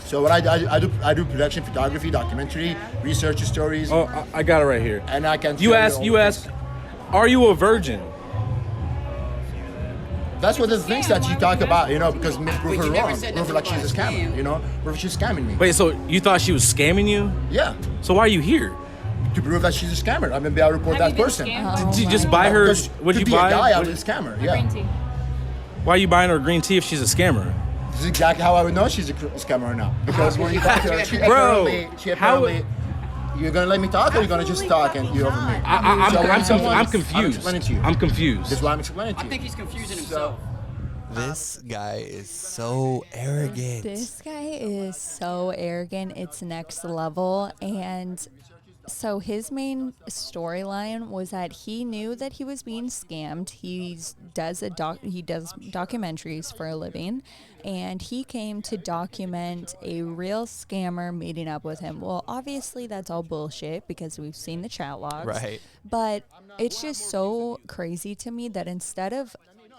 [SPEAKER 7] So what I do production, photography, documentary, research stories.
[SPEAKER 23] Oh, I got it right here.
[SPEAKER 7] And I can.
[SPEAKER 23] You ask, are you a virgin?
[SPEAKER 7] That's what the things that you talk about, you know, because prove her wrong. Prove her like she's a scammer, you know? Prove she's scamming me.
[SPEAKER 23] Wait, so you thought she was scamming you?
[SPEAKER 7] Yeah.
[SPEAKER 23] So why are you here?
[SPEAKER 7] To prove that she's a scammer. I mean, I'll report that person.
[SPEAKER 23] Did you just buy her? Would you buy?
[SPEAKER 7] To be a guy, I'm a scammer, yeah.
[SPEAKER 23] Why are you buying her green tea if she's a scammer?
[SPEAKER 7] This is exactly how I would know she's a scammer or not. Because when you talk to her, she apparently, you're gonna let me talk, or you're gonna just talk and you're over me?
[SPEAKER 23] I'm confused.
[SPEAKER 7] I'm explaining to you.
[SPEAKER 23] I'm confused.
[SPEAKER 7] That's why I'm explaining to you.
[SPEAKER 13] I think he's confusing himself.
[SPEAKER 1] This guy is so arrogant.
[SPEAKER 2] This guy is so arrogant. It's next level. And so his main storyline was that he knew that he was being scammed. He does documentaries for a living, and he came to document a real scammer meeting up with him. Well, obviously that's all bullshit because we've seen the chat logs.
[SPEAKER 1] Right.
[SPEAKER 2] But it's just so crazy to me that instead of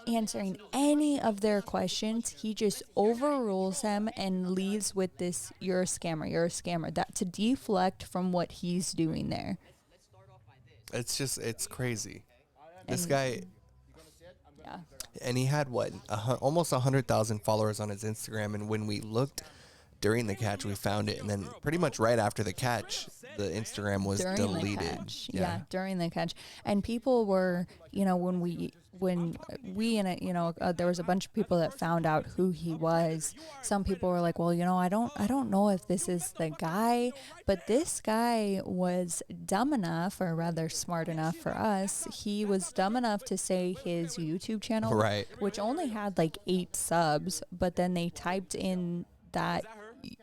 [SPEAKER 2] answering any of their questions, he just overrules them and leaves with this, you're a scammer, that to deflect from what he's doing there.
[SPEAKER 1] It's crazy. This guy,
[SPEAKER 2] yeah.
[SPEAKER 1] And he had almost 100,000 followers on his Instagram, and when we looked during the catch we found it, and then pretty much right after the catch, the Instagram was
[SPEAKER 2] during
[SPEAKER 1] deleted.
[SPEAKER 2] The catch. Yeah, during the catch. And people were, you know, when we in it, you know, there was a bunch of people that found out who he was. Some people were like, well, you know, I don't know if this is the guy, but this guy was dumb enough, or rather smart enough for us. He was dumb enough to say his YouTube channel,
[SPEAKER 1] right,
[SPEAKER 2] which only had like 8 subs, but then they typed in that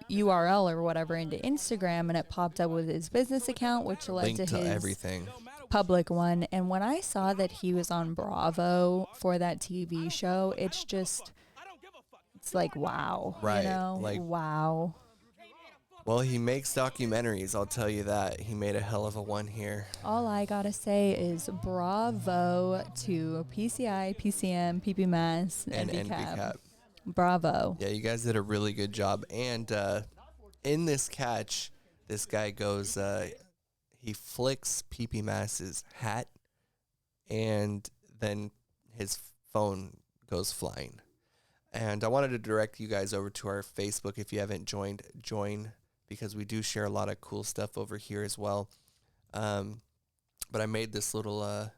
[SPEAKER 2] URL or whatever into Instagram, and it popped up with his business account, which led
[SPEAKER 1] linked
[SPEAKER 2] to his
[SPEAKER 1] everything.
[SPEAKER 2] Public one. And when I saw that he was on Bravo for that TV show, it's like, wow.
[SPEAKER 1] Right.
[SPEAKER 2] You know?
[SPEAKER 1] Like,
[SPEAKER 2] wow.
[SPEAKER 1] Well, he makes documentaries, I'll tell you that. He made a hell of a one here.
[SPEAKER 2] All I gotta say is bravo to PCI, PCM, PPMAS, and NVCAP. Bravo.
[SPEAKER 1] Yeah, you guys did a really good job. And in this catch, this guy goes, he flicks PPMAS's hat, and then his phone goes flying. And I wanted to direct you guys over to our Facebook. If you haven't joined, join, because we do share a lot of cool stuff over here as well. But I made this little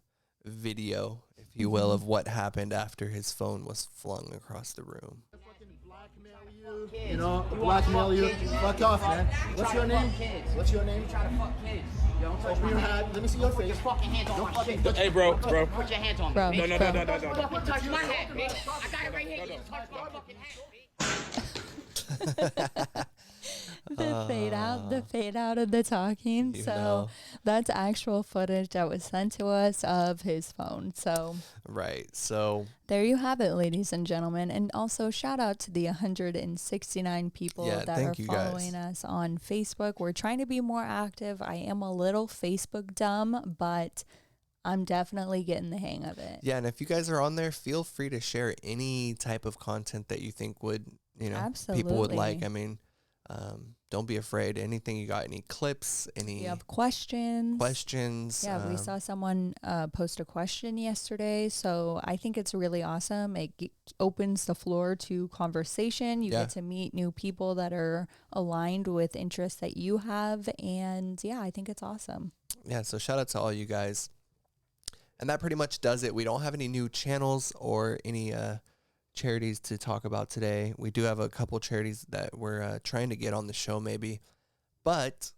[SPEAKER 1] video, if you will, of what happened after his phone was flung across the room.
[SPEAKER 7] You know, blackmail you. Fuck off, man. What's your name? What's your name?
[SPEAKER 13] Try to fuck kids.
[SPEAKER 7] Open your hat. Let me see your face.
[SPEAKER 13] Put your fucking hands on my shit.
[SPEAKER 23] Hey, bro.
[SPEAKER 13] Put your hands on me.
[SPEAKER 2] Bro.
[SPEAKER 23] No.
[SPEAKER 13] Fucking touch my hat, bitch. I got it right here. You touch my fucking hat, bitch.
[SPEAKER 2] The fade out of the talking. So that's actual footage that was sent to us of his phone. So
[SPEAKER 1] right. So
[SPEAKER 2] there you have it, ladies and gentlemen. And also shout out to the 169 people that are following us on Facebook. We're trying to be more active. I am a little Facebook dumb, but I'm definitely getting the hang of it.
[SPEAKER 1] Yeah, and if you guys are on there, feel free to share any type of content that you think would, you know, people would like. I mean, don't be afraid. Anything you got, any clips, any
[SPEAKER 2] you have questions. Yeah, we saw someone post a question yesterday, so I think it's really awesome. It opens the floor to conversation. You get to meet new people that are aligned with interests that you have, and yeah, I think it's awesome.
[SPEAKER 1] Yeah, so shout out to all you guys. And that pretty much does it. We don't have any new channels or any charities to talk about today. We do have a couple charities that we're trying to get on the show maybe. But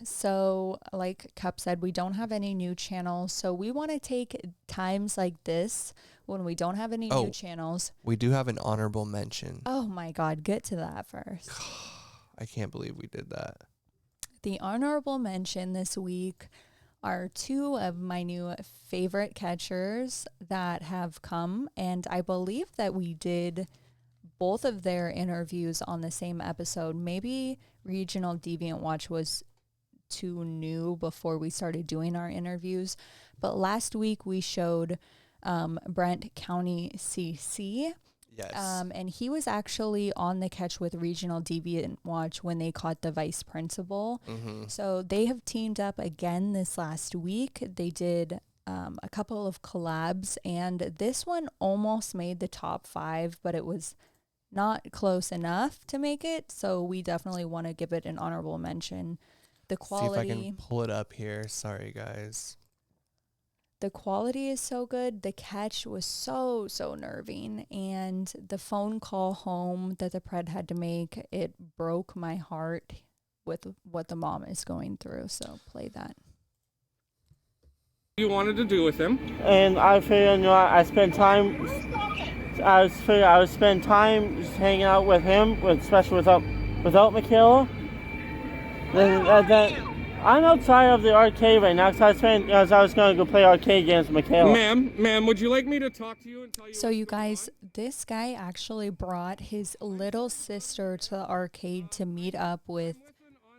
[SPEAKER 1] so like Cup said, we don't have any new channels. So we want to take times like this when we don't have any new channels. We do have an honorable mention.
[SPEAKER 2] Oh my God, get to that first.
[SPEAKER 1] I can't believe we did that.
[SPEAKER 2] The honorable mention this week are 2 of my new favorite catchers that have come, and I believe that we did both of their interviews on the same episode. Maybe Regional Deviant Watch was too new before we started doing our interviews, but last week we showed Brent County CC.
[SPEAKER 1] Yes.
[SPEAKER 2] And he was actually on the catch with Regional Deviant Watch when they caught the vice principal.
[SPEAKER 1] Mm-hmm.
[SPEAKER 2] So they have teamed up again this last week. They did a couple of collabs, and this one almost made the top 5, but it was not close enough to make it. So we definitely want to give it an honorable mention. The quality.
[SPEAKER 1] See if I can pull it up here. Sorry, guys.
[SPEAKER 2] The quality is so good. The catch was so nerving. And the phone call home that the pred had to make, it broke my heart with what the mom is going through. So play that.
[SPEAKER 23] You wanted to do with him.
[SPEAKER 6] And I figured, you know, I spend time. I would spend time just hanging out with him, especially without Michaela. Then I'm outside of the arcade right now because I was going to go play arcade games with Michaela.
[SPEAKER 23] Ma'am, would you like me to talk to you and tell you?
[SPEAKER 2] So you guys, this guy actually brought his little sister to the arcade to meet up with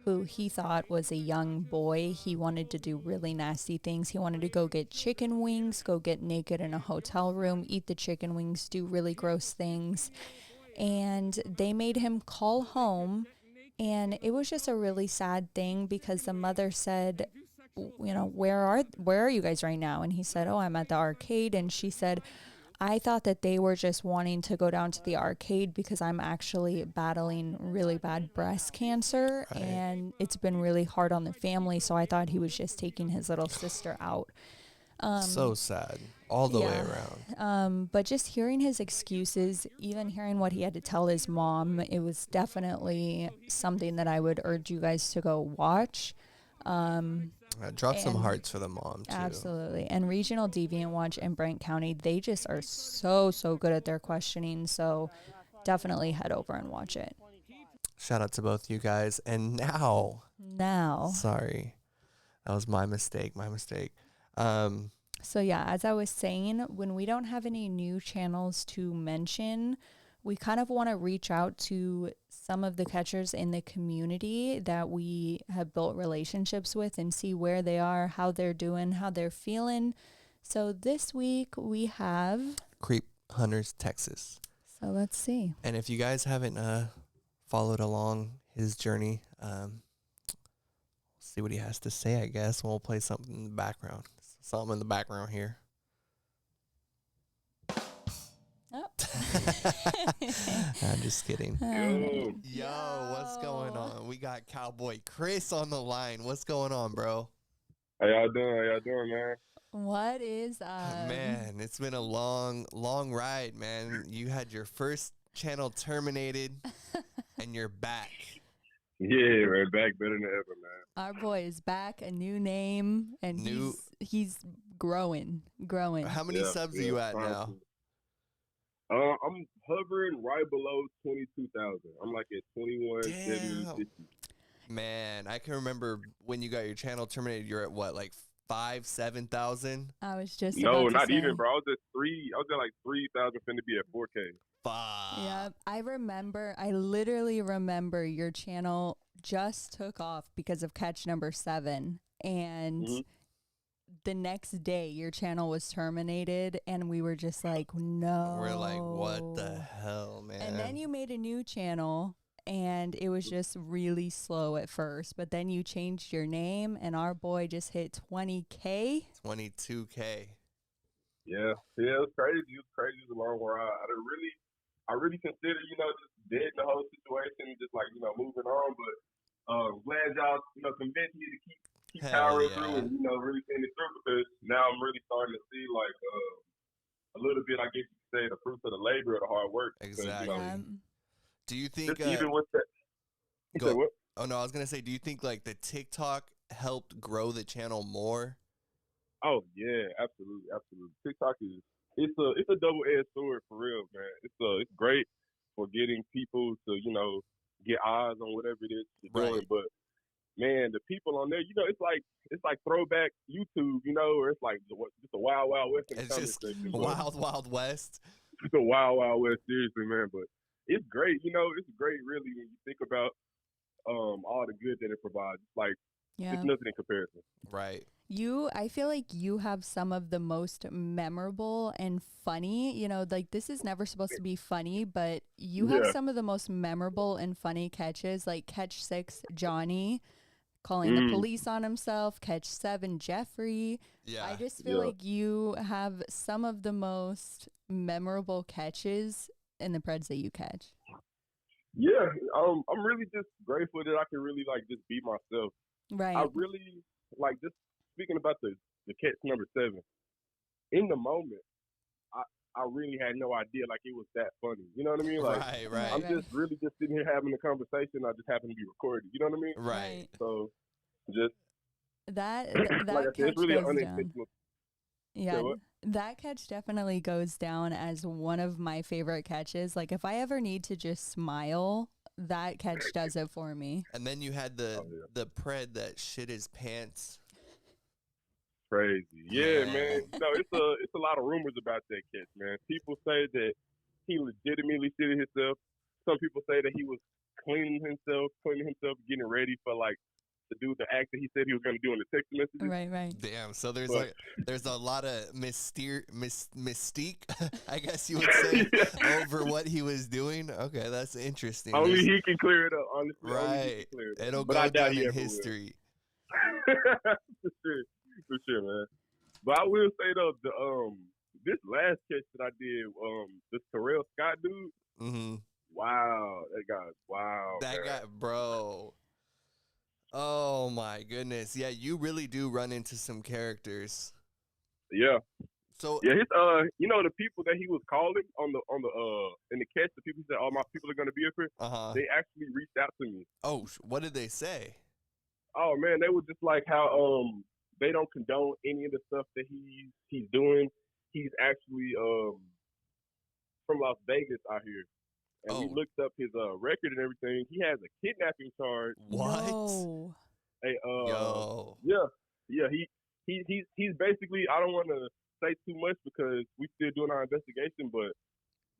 [SPEAKER 2] who he thought was a young boy. He wanted to do really nasty things. He wanted to go get chicken wings, go get naked in a hotel room, eat the chicken wings, do really gross things. And they made him call home. And it was just a really sad thing because the mother said, you know, where are you guys right now? And he said, oh, I'm at the arcade. And she said, I thought that they were just wanting to go down to the arcade because I'm actually battling really bad breast cancer, and it's been really hard on the family. So I thought he was just taking his little sister out.
[SPEAKER 1] So sad all the way around.
[SPEAKER 2] But just hearing his excuses, even hearing what he had to tell his mom, it was definitely something that I would urge you guys to go watch.
[SPEAKER 1] Drop some hearts for the mom, too.
[SPEAKER 2] Absolutely. And Regional Deviant Watch in Brent County, they just are so good at their questioning. So definitely head over and watch it.
[SPEAKER 1] Shout out to both you guys. And now. Sorry. That was my mistake.
[SPEAKER 2] So yeah, as I was saying, when we don't have any new channels to mention, we kind of want to reach out to some of the catchers in the community that we have built relationships with and see where they are, how they're doing, how they're feeling. So this week we have
[SPEAKER 1] Creep Hunters, Texas.
[SPEAKER 2] So let's see.
[SPEAKER 1] And if you guys haven't followed along his journey, see what he has to say, I guess. We'll play something in the background. Something in the background here.
[SPEAKER 2] Oh.
[SPEAKER 1] I'm just kidding. Yo, what's going on? We got Cowboy Chris on the line. What's going on, bro?
[SPEAKER 5] How y'all doing, man?
[SPEAKER 2] What is up?
[SPEAKER 1] Man, it's been a long ride, man. You had your first channel terminated, and you're back.
[SPEAKER 5] Yeah, man, back better than ever, man.
[SPEAKER 2] Our boy is back, a new name, and he's growing.
[SPEAKER 1] How many subs are you at now?
[SPEAKER 5] I'm hovering right below 22,000. I'm like at 21,750.
[SPEAKER 1] Man, I can remember when you got your channel terminated. You're at what, like 7,000?
[SPEAKER 2] I was just
[SPEAKER 5] no, not even, bro. I was at like 3,000, finna be at 4K.
[SPEAKER 2] Yeah, I literally remember your channel just took off because of catch number 7, and the next day your channel was terminated, and we were just like, no.
[SPEAKER 1] We're like, what the hell, man?
[SPEAKER 2] And then you made a new channel, and it was just really slow at first, but then you changed your name, and our boy just hit 20K.
[SPEAKER 1] 22K.
[SPEAKER 5] Yeah, it was crazy. It was a long ride. I really considered, just dead the whole situation, just like, moving on. But glad y'all, convinced me to keep powering through and, really seeing it through, because now I'm really starting to see, like, a little bit, I guess you could say, the fruits of the labor of the hard work.
[SPEAKER 1] Exactly. Do you think
[SPEAKER 5] even with that?
[SPEAKER 1] Oh no, I was gonna say, do you think like the TikTok helped grow the channel more?
[SPEAKER 5] Oh yeah, absolutely. TikTok it's a double-edged sword for real, man. It's great for getting people to get eyes on whatever it is you're doing, but man, the people on there, it's like throwback YouTube, or it's like just a wild west.
[SPEAKER 1] It's just wild west.
[SPEAKER 5] It's a wild west, seriously, man. But it's great, it's great really when you think about all the good that it provides. Like it's nothing in comparison.
[SPEAKER 1] Right.
[SPEAKER 2] I feel like you have some of the most memorable and funny, like this is never supposed to be funny, but you have some of the most memorable and funny catches, like catch 6, Johnny calling the police on himself, catch 7, Jeffrey.
[SPEAKER 1] Yeah.
[SPEAKER 2] I just feel like you have some of the most memorable catches in the PREDS that you catch.
[SPEAKER 5] Yeah, I'm really just grateful that I can really just be myself.
[SPEAKER 2] Right.
[SPEAKER 5] I really just speaking about the catch number 7. In the moment, I really had no idea it was that funny. You know what I mean?
[SPEAKER 1] Right.
[SPEAKER 5] I'm just really just sitting here having a conversation. I just happen to be recorded. You know what I mean?
[SPEAKER 1] Right.
[SPEAKER 5] So just
[SPEAKER 2] that
[SPEAKER 5] like I said, it's really unintentional.
[SPEAKER 2] Yeah, that catch definitely goes down as one of my favorite catches. Like if I ever need to just smile, that catch does it for me.
[SPEAKER 1] And then you had the pred that shit his pants.
[SPEAKER 5] Crazy. Yeah, man. It's a lot of rumors about that catch, man. People say that he legitimately shitted himself. Some people say that he was cleaning himself, getting ready for to do the act that he said he was going to do in the text messages.
[SPEAKER 2] Right.
[SPEAKER 1] Damn. So there's a lot of mystique, I guess you would say, over what he was doing. Okay, that's interesting.
[SPEAKER 5] Only he can clear it up. Honestly,
[SPEAKER 1] right. It'll go down in history.
[SPEAKER 5] For sure, man. But I will say though, this last catch that I did, this Terrell Scott dude.
[SPEAKER 1] Mm-hmm.
[SPEAKER 5] Wow, that guy. Wow,
[SPEAKER 1] that
[SPEAKER 5] man.
[SPEAKER 1] guy, bro. Oh my goodness. Yeah, you really do run into some characters.
[SPEAKER 5] Yeah.
[SPEAKER 1] So
[SPEAKER 5] yeah, his you know, the people that he was calling on the in the catch, the people said, "Oh, my people are gonna be up here." They actually reached out to me.
[SPEAKER 1] Oh, what did they say?
[SPEAKER 5] Oh man, they were just like how they don't condone any of the stuff that he's doing. He's actually from Las Vegas out here. And we looked up his record and everything. He has a kidnapping charge.
[SPEAKER 1] What?
[SPEAKER 2] No.
[SPEAKER 5] Hey,
[SPEAKER 1] Yo.
[SPEAKER 5] Yeah. He's basically, I don't want to say too much because we still doing our investigation, but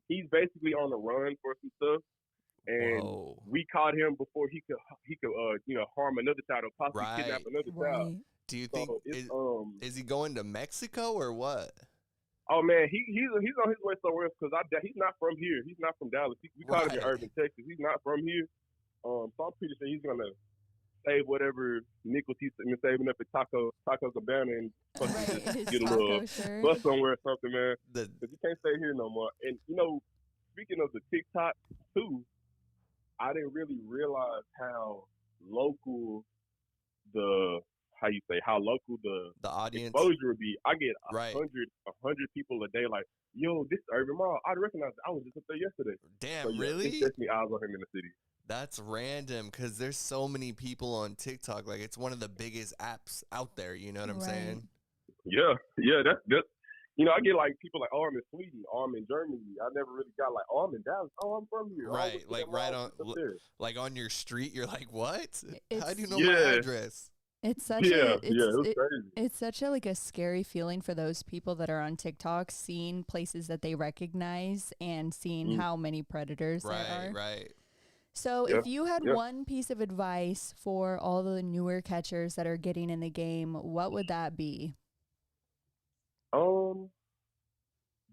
[SPEAKER 5] he's basically on the run for some stuff. And we caught him before he could you know, harm another child or possibly kidnap another child.
[SPEAKER 1] Do you think is he going to Mexico or what?
[SPEAKER 5] Oh man, he's on his way somewhere else because he's not from here. He's not from Dallas. We caught him in Irving, Texas. He's not from here. So I'm pretty sure he's gonna save whatever nickels he's been saving up at Taco Cabana and just get a little bus somewhere or something, man. Because you can't stay here no more. And you know, speaking of the TikTok too, I didn't really realize how local the
[SPEAKER 1] audience
[SPEAKER 5] exposure would be. I get 100 people a day like, yo, this is Urban Mall. I recognize it. I was just up there yesterday.
[SPEAKER 1] Damn,
[SPEAKER 5] so, yeah,
[SPEAKER 1] really?
[SPEAKER 5] It's definitely eyes on him in the city.
[SPEAKER 1] That's random because there's so many people on TikTok. Like, it's one of the biggest apps out there. You know what I'm saying?
[SPEAKER 5] Yeah, that's you know, I get like people like, oh, I'm in Sweden, oh, I'm in Germany. I never really got like, oh, I'm in Dallas, oh, I'm from here.
[SPEAKER 1] Right, like right on, like on your street. You're like, what? How do you know
[SPEAKER 5] Yeah.
[SPEAKER 1] my address?
[SPEAKER 2] It's such it's such a like a scary feeling for those people that are on TikTok, seeing places that they recognize and seeing how many predators there are.
[SPEAKER 1] Right.
[SPEAKER 2] So if you had one piece of advice for all the newer catchers that are getting in the game, what would that be?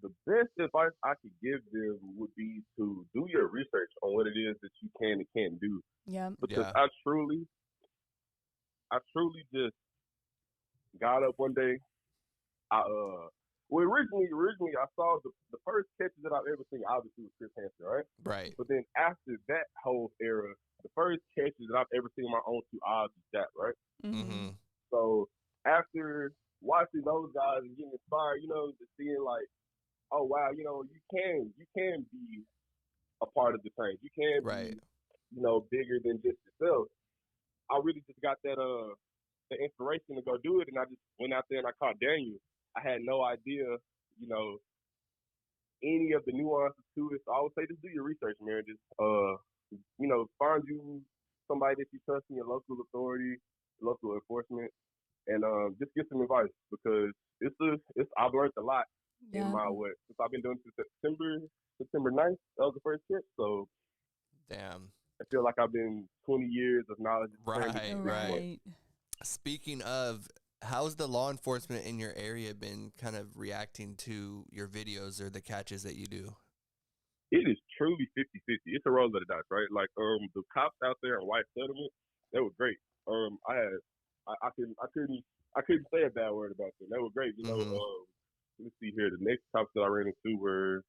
[SPEAKER 5] The best advice I could give them would be to do your research on what it is that you can and can't do.
[SPEAKER 2] Yeah.
[SPEAKER 5] Because I truly just got up one day. Originally I saw the first catches that I've ever seen obviously was Chris Hansen, right?
[SPEAKER 1] Right.
[SPEAKER 5] But then after that whole era, the first catches that I've ever seen with my own two eyes was that, right?
[SPEAKER 1] Mm-hmm.
[SPEAKER 5] So after watching those guys and getting inspired, you know, just seeing like, oh wow, you know, you can be a part of the change. You can be, you know, bigger than just yourself. I really just got that the inspiration to go do it, and I just went out there and I caught Daniel. I had no idea, you know, any of the nuances to it. So I would say just do your research, man. Just you know, find you somebody that you trust in your local authority, local enforcement, and just get some advice because I've learned a lot in my way since I've been doing it since September 9th. That was the first trip. So
[SPEAKER 1] damn.
[SPEAKER 5] I feel like I've been 20 years of knowledge.
[SPEAKER 1] Right. Speaking of, how's the law enforcement in your area been kind of reacting to your videos or the catches that you do?
[SPEAKER 5] It is truly 50-50. It's a roll of the dice, right? Like the cops out there in White Settlement, they were great. I couldn't say a bad word about them. They were great. You know, let me see here. The next cops that I ran into were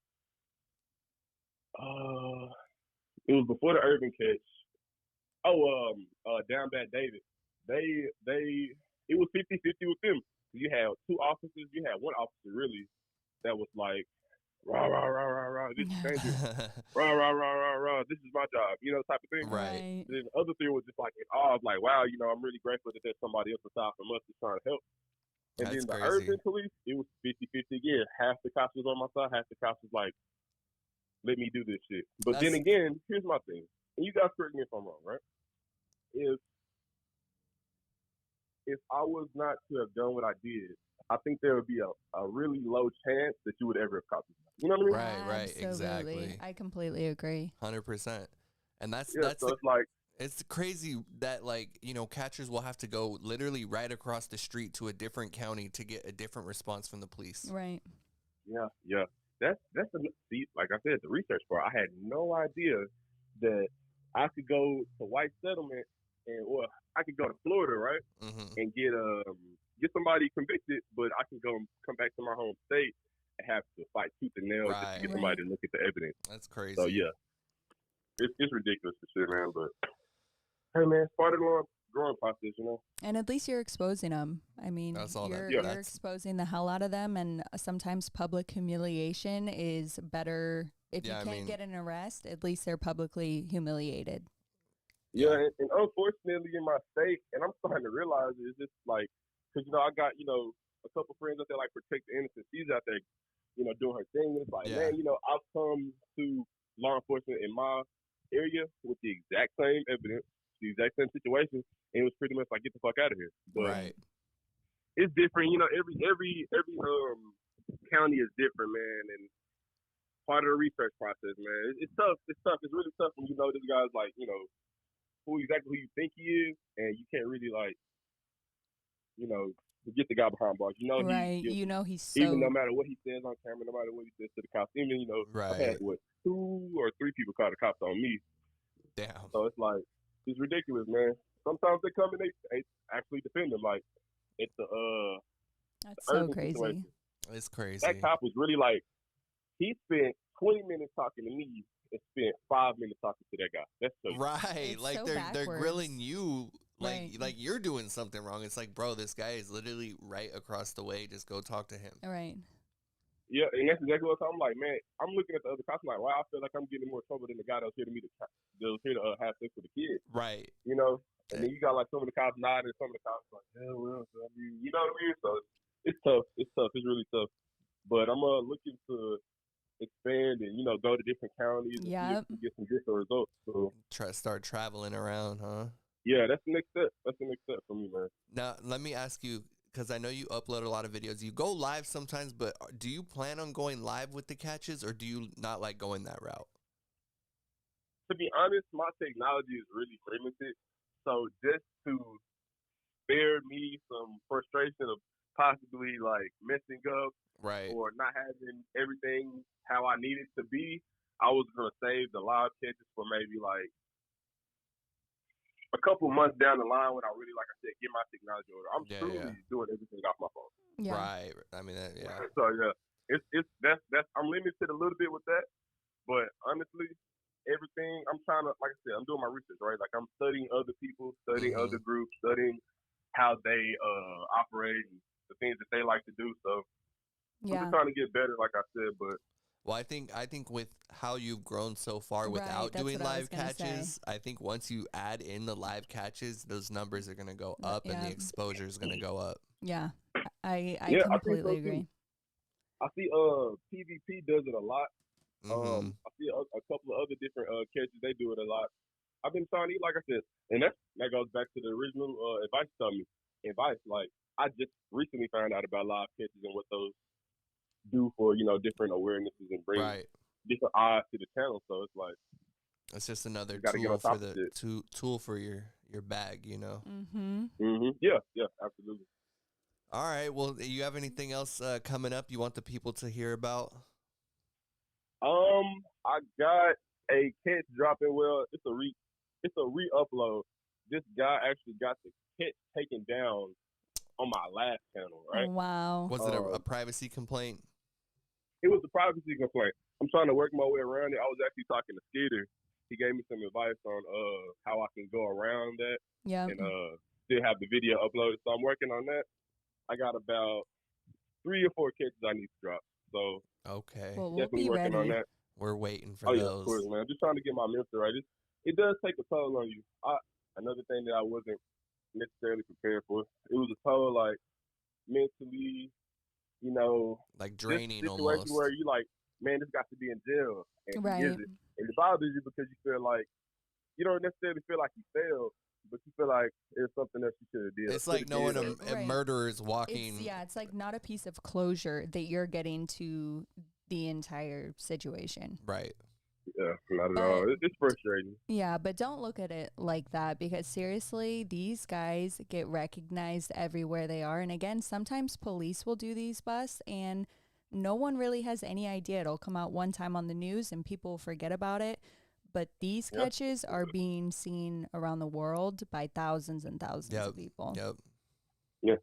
[SPEAKER 5] it was before the Urban catch. Down Bad David. It was 50-50 with them. You had two officers. You had one officer really that was like, rah rah rah rah rah. This is dangerous. Rah rah rah rah rah. This is my job. You know, type of thing.
[SPEAKER 1] Right.
[SPEAKER 5] And then the other thing was just like, I was like, wow. You know, I'm really grateful that there's somebody else aside from us that's trying to help. And
[SPEAKER 1] That's
[SPEAKER 5] then the
[SPEAKER 1] crazy.
[SPEAKER 5] Urban police, it was 50-50 again. Half the cops was on my side. Half the cops was like, let me do this shit. But then again, here's my thing. And you guys correct me if I'm wrong, right? If I was not to have done what I did, I think there would be a really low chance that you would ever have caught me. You know what I mean?
[SPEAKER 1] Right,
[SPEAKER 2] Absolutely.
[SPEAKER 1] exactly.
[SPEAKER 2] I completely agree.
[SPEAKER 1] 100%. And that's
[SPEAKER 5] So it's like,
[SPEAKER 1] it's crazy that, like, you know, catchers will have to go literally right across the street to a different county to get a different response from the police.
[SPEAKER 2] Right.
[SPEAKER 5] Yeah. That's see, like I said, the research part. I had no idea that I could go to White Settlement or I could go to Florida, right, and get somebody convicted, but I can come back to my home state have to fight tooth and nail just to get somebody to look at the evidence.
[SPEAKER 1] That's crazy.
[SPEAKER 5] So yeah, it's ridiculous for sure, man. But hey, man, it's part of the growing process, you know.
[SPEAKER 2] And at least you're exposing them. I mean, you're exposing the hell out of them, and sometimes public humiliation is better. If you can't get an arrest, at least they're publicly humiliated.
[SPEAKER 5] Yeah, and unfortunately in my state, and I'm starting to realize it's just like, because, you know, I got, you know, a couple friends out there like Protect the Innocent. She's out there, you know, doing her thing. And it's like, man, you know, I've come to law enforcement in my area with the exact same evidence, the exact same situation, and it was pretty much like, get the fuck out of here. But it's different, you know. Every county is different, man, and part of the research process, man. It's tough. It's tough. It's really tough when you know this guy's like, you know, exactly who you think he is, and you can't really like, you know, get the guy behind bars. You know,
[SPEAKER 2] you know he's so,
[SPEAKER 5] even no matter what he says on camera, no matter what he says to the cops. Even, you know, I've had 2 or 3 people call the cops on me.
[SPEAKER 1] Damn.
[SPEAKER 5] So it's like, it's ridiculous, man. Sometimes they come and they actually defend him. Like, it's
[SPEAKER 2] that's so crazy.
[SPEAKER 5] Situation.
[SPEAKER 1] It's crazy.
[SPEAKER 5] That cop was really like, he spent 20 minutes talking to me and spent 5 minutes talking to that guy. That's so
[SPEAKER 1] right. Like so they're grilling you like you're doing something wrong. It's like, bro, this guy is literally right across the way. Just go talk to him.
[SPEAKER 2] Right.
[SPEAKER 5] Yeah, and that's exactly what I'm like, man. I'm looking at the other cops, I'm like, wow, I feel like I'm getting more trouble than the guy that was here to have sex with the kid.
[SPEAKER 1] Right.
[SPEAKER 5] You know? And then you got like some of the cops nodding, some of the cops like, yeah, well, I mean, you know what I mean? So it's tough. It's tough. It's really tough. But I'm looking to expand and, you know, go to different counties and get some different results. So
[SPEAKER 1] start traveling around, huh?
[SPEAKER 5] Yeah, that's the next step. That's the next step for me, man.
[SPEAKER 1] Now, let me ask you, because I know you upload a lot of videos. You go live sometimes, but do you plan on going live with the catches, or do you not like going that route?
[SPEAKER 5] To be honest, my technology is really limited. So just to spare me some frustration of possibly like messing up or not having everything how I need it to be, I was going to save the live catches for maybe like a couple months down the line when I really, like I said, get my technology order. I'm truly doing everything off my phone.
[SPEAKER 1] Yeah. Right. I mean,
[SPEAKER 5] So yeah, that's I'm limited a little bit with that, but honestly, everything I'm trying to, like I said, I'm doing my research, right? Like I'm studying other people, studying other groups, studying how they operate and the things that they like to do. So I'm just trying to get better, like I said, but.
[SPEAKER 1] Well, I think with how you've grown so far without doing live catches, I think once you add in the live catches, those numbers are going to go up and the exposure is going to go up.
[SPEAKER 2] Yeah, I completely agree.
[SPEAKER 5] I see PvP does it a lot. I see a couple of other different catches. They do it a lot. I've been trying to eat, like I said, and that goes back to the original advice you told me. Advice, like I just recently found out about live catches and what those do for, you know, different awarenesses and bring different eyes to the channel. So it's like
[SPEAKER 1] it's just another tool for the tool for your bag, you know.
[SPEAKER 5] Yeah, absolutely.
[SPEAKER 1] All right. Well, you have anything else coming up you want the people to hear about?
[SPEAKER 5] I got a catch dropping. Well, it's a re-upload. This guy actually got the catch taken down on my last channel, right?
[SPEAKER 2] Wow.
[SPEAKER 1] Was it a privacy complaint?
[SPEAKER 5] It was a privacy complaint. I'm trying to work my way around it. I was actually talking to Skeeter. He gave me some advice on how I can go around that and still have the video uploaded. So I'm working on that. I got about 3 or 4 catches I need to drop. So
[SPEAKER 1] okay,
[SPEAKER 2] well,
[SPEAKER 5] definitely working on that.
[SPEAKER 1] We're waiting for
[SPEAKER 5] those.
[SPEAKER 1] Yeah,
[SPEAKER 5] of course, man. I'm just trying to get my mental right. It does take a toll on you. Another thing that I wasn't necessarily prepared for. It was a toll, like mentally, you know,
[SPEAKER 1] like draining
[SPEAKER 5] situation
[SPEAKER 1] almost.
[SPEAKER 5] Where you like, man, this got to be in jail, and he isn't. And it bothers you because you feel like you don't necessarily feel like you failed, but you feel like it's something that you should have did.
[SPEAKER 1] It's like knowing a murderer is walking.
[SPEAKER 2] It's like not a piece of closure that you're getting to the entire situation.
[SPEAKER 1] Right.
[SPEAKER 5] Yeah, not at all. It's frustrating.
[SPEAKER 2] Yeah, but don't look at it like that, because seriously, these guys get recognized everywhere they are. And again, sometimes police will do these busts and no one really has any idea. It'll come out one time on the news and people forget about it. But these catches are being seen around the world by thousands and thousands of people.
[SPEAKER 1] Yep.
[SPEAKER 5] Yeah.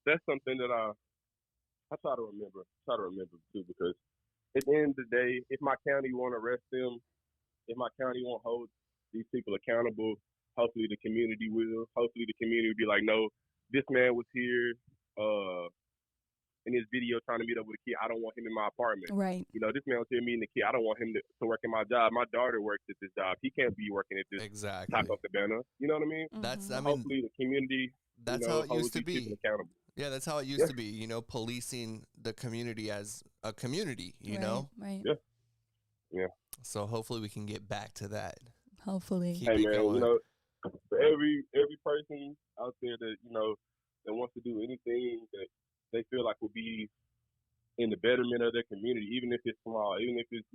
[SPEAKER 5] That's something that I try to remember too, because at the end of the day, if my county won't arrest them, if my county won't hold these people accountable, hopefully the community will. Hopefully the community will be like, no, this man was here in his video trying to meet up with a kid. I don't want him in my apartment.
[SPEAKER 2] Right.
[SPEAKER 5] You know, this man was here meeting the kid. I don't want him to work in my job. My daughter works at this job. He can't be working at this Taco Cabana. You know what I mean?
[SPEAKER 1] That's, I mean,
[SPEAKER 5] hopefully the community.
[SPEAKER 1] That's
[SPEAKER 5] you know,
[SPEAKER 1] how it used to be.
[SPEAKER 5] Accountable.
[SPEAKER 1] Yeah, that's how it used to be. You know, policing the community as a community. You know.
[SPEAKER 2] Right.
[SPEAKER 5] Yeah. Yeah.
[SPEAKER 1] So hopefully we can get back to that.
[SPEAKER 2] Hopefully.
[SPEAKER 1] Keep
[SPEAKER 5] hey
[SPEAKER 1] it
[SPEAKER 5] man,
[SPEAKER 1] going.
[SPEAKER 5] you know, for every person out there that that wants to do anything that they feel like will be in the betterment of their community, even if it's small, even if it's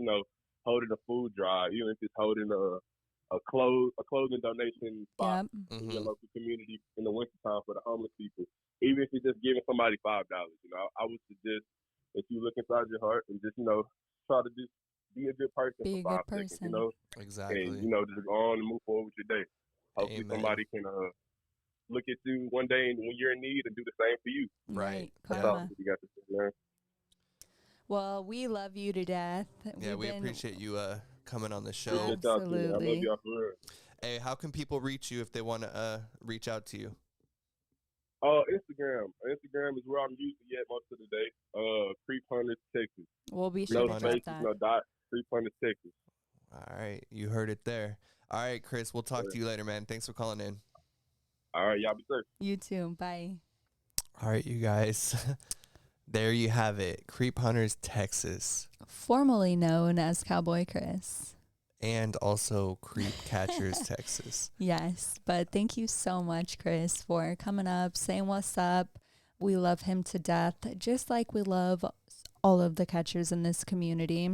[SPEAKER 5] holding a food drive, even if it's holding a clothing donation spot in your local community in the wintertime for the homeless people, even if it's just giving somebody $5, I would suggest that you look inside your heart and just try to just be a good person
[SPEAKER 2] Be
[SPEAKER 5] for
[SPEAKER 2] a
[SPEAKER 5] 5
[SPEAKER 2] good
[SPEAKER 5] seconds,
[SPEAKER 2] person.
[SPEAKER 1] Exactly.
[SPEAKER 5] and just go on and move forward with your day. Hopefully
[SPEAKER 1] Amen.
[SPEAKER 5] somebody can look at you one day and when you're in need and do the same for you.
[SPEAKER 1] Right.
[SPEAKER 5] That's all you got to say, man.
[SPEAKER 2] Well, we love you to death.
[SPEAKER 1] Yeah, we appreciate you coming on the show.
[SPEAKER 2] Absolutely.
[SPEAKER 5] I love y'all for real.
[SPEAKER 1] Hey, how can people reach you if they want to reach out to you?
[SPEAKER 5] Instagram. Instagram is where I'm usually at most of the day. Creep Hunters, Texas.
[SPEAKER 2] We'll be sure to drop that.
[SPEAKER 5] No dot. Creep Hunters, Texas.
[SPEAKER 1] All right, you heard it there. All right, Chris, we'll talk to you later, man. Thanks for calling in.
[SPEAKER 5] All right, y'all be safe.
[SPEAKER 2] You too. Bye.
[SPEAKER 1] All right, you guys. There you have it. Creep Hunters, Texas.
[SPEAKER 2] Formerly known as Cowboy Chris.
[SPEAKER 1] And also Creep Catchers, Texas.
[SPEAKER 2] Yes, but thank you so much, Chris, for coming up, saying what's up. We love him to death, just like we love all of the catchers in this community.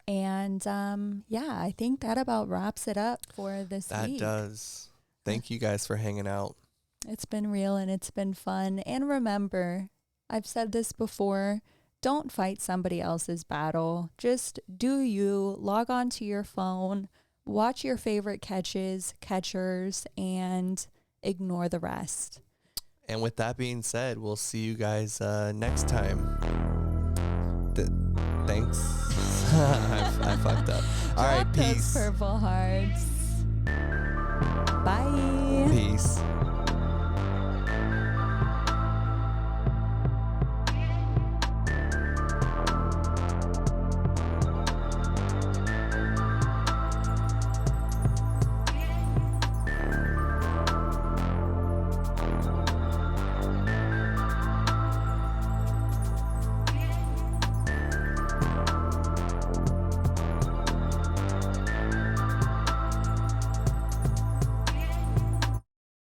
[SPEAKER 2] And yeah, I think that about wraps it up for this week.
[SPEAKER 1] That does. Thank you guys for hanging out.
[SPEAKER 2] It's been real and it's been fun. And remember, I've said this before, don't fight somebody else's battle. Just do you. Log on to your phone, watch your favorite catchers, and ignore the rest.
[SPEAKER 1] And with that being said, we'll see you guys next time. Thanks. I fucked up. All right, peace.
[SPEAKER 2] Those purple hearts. Bye.
[SPEAKER 1] Peace.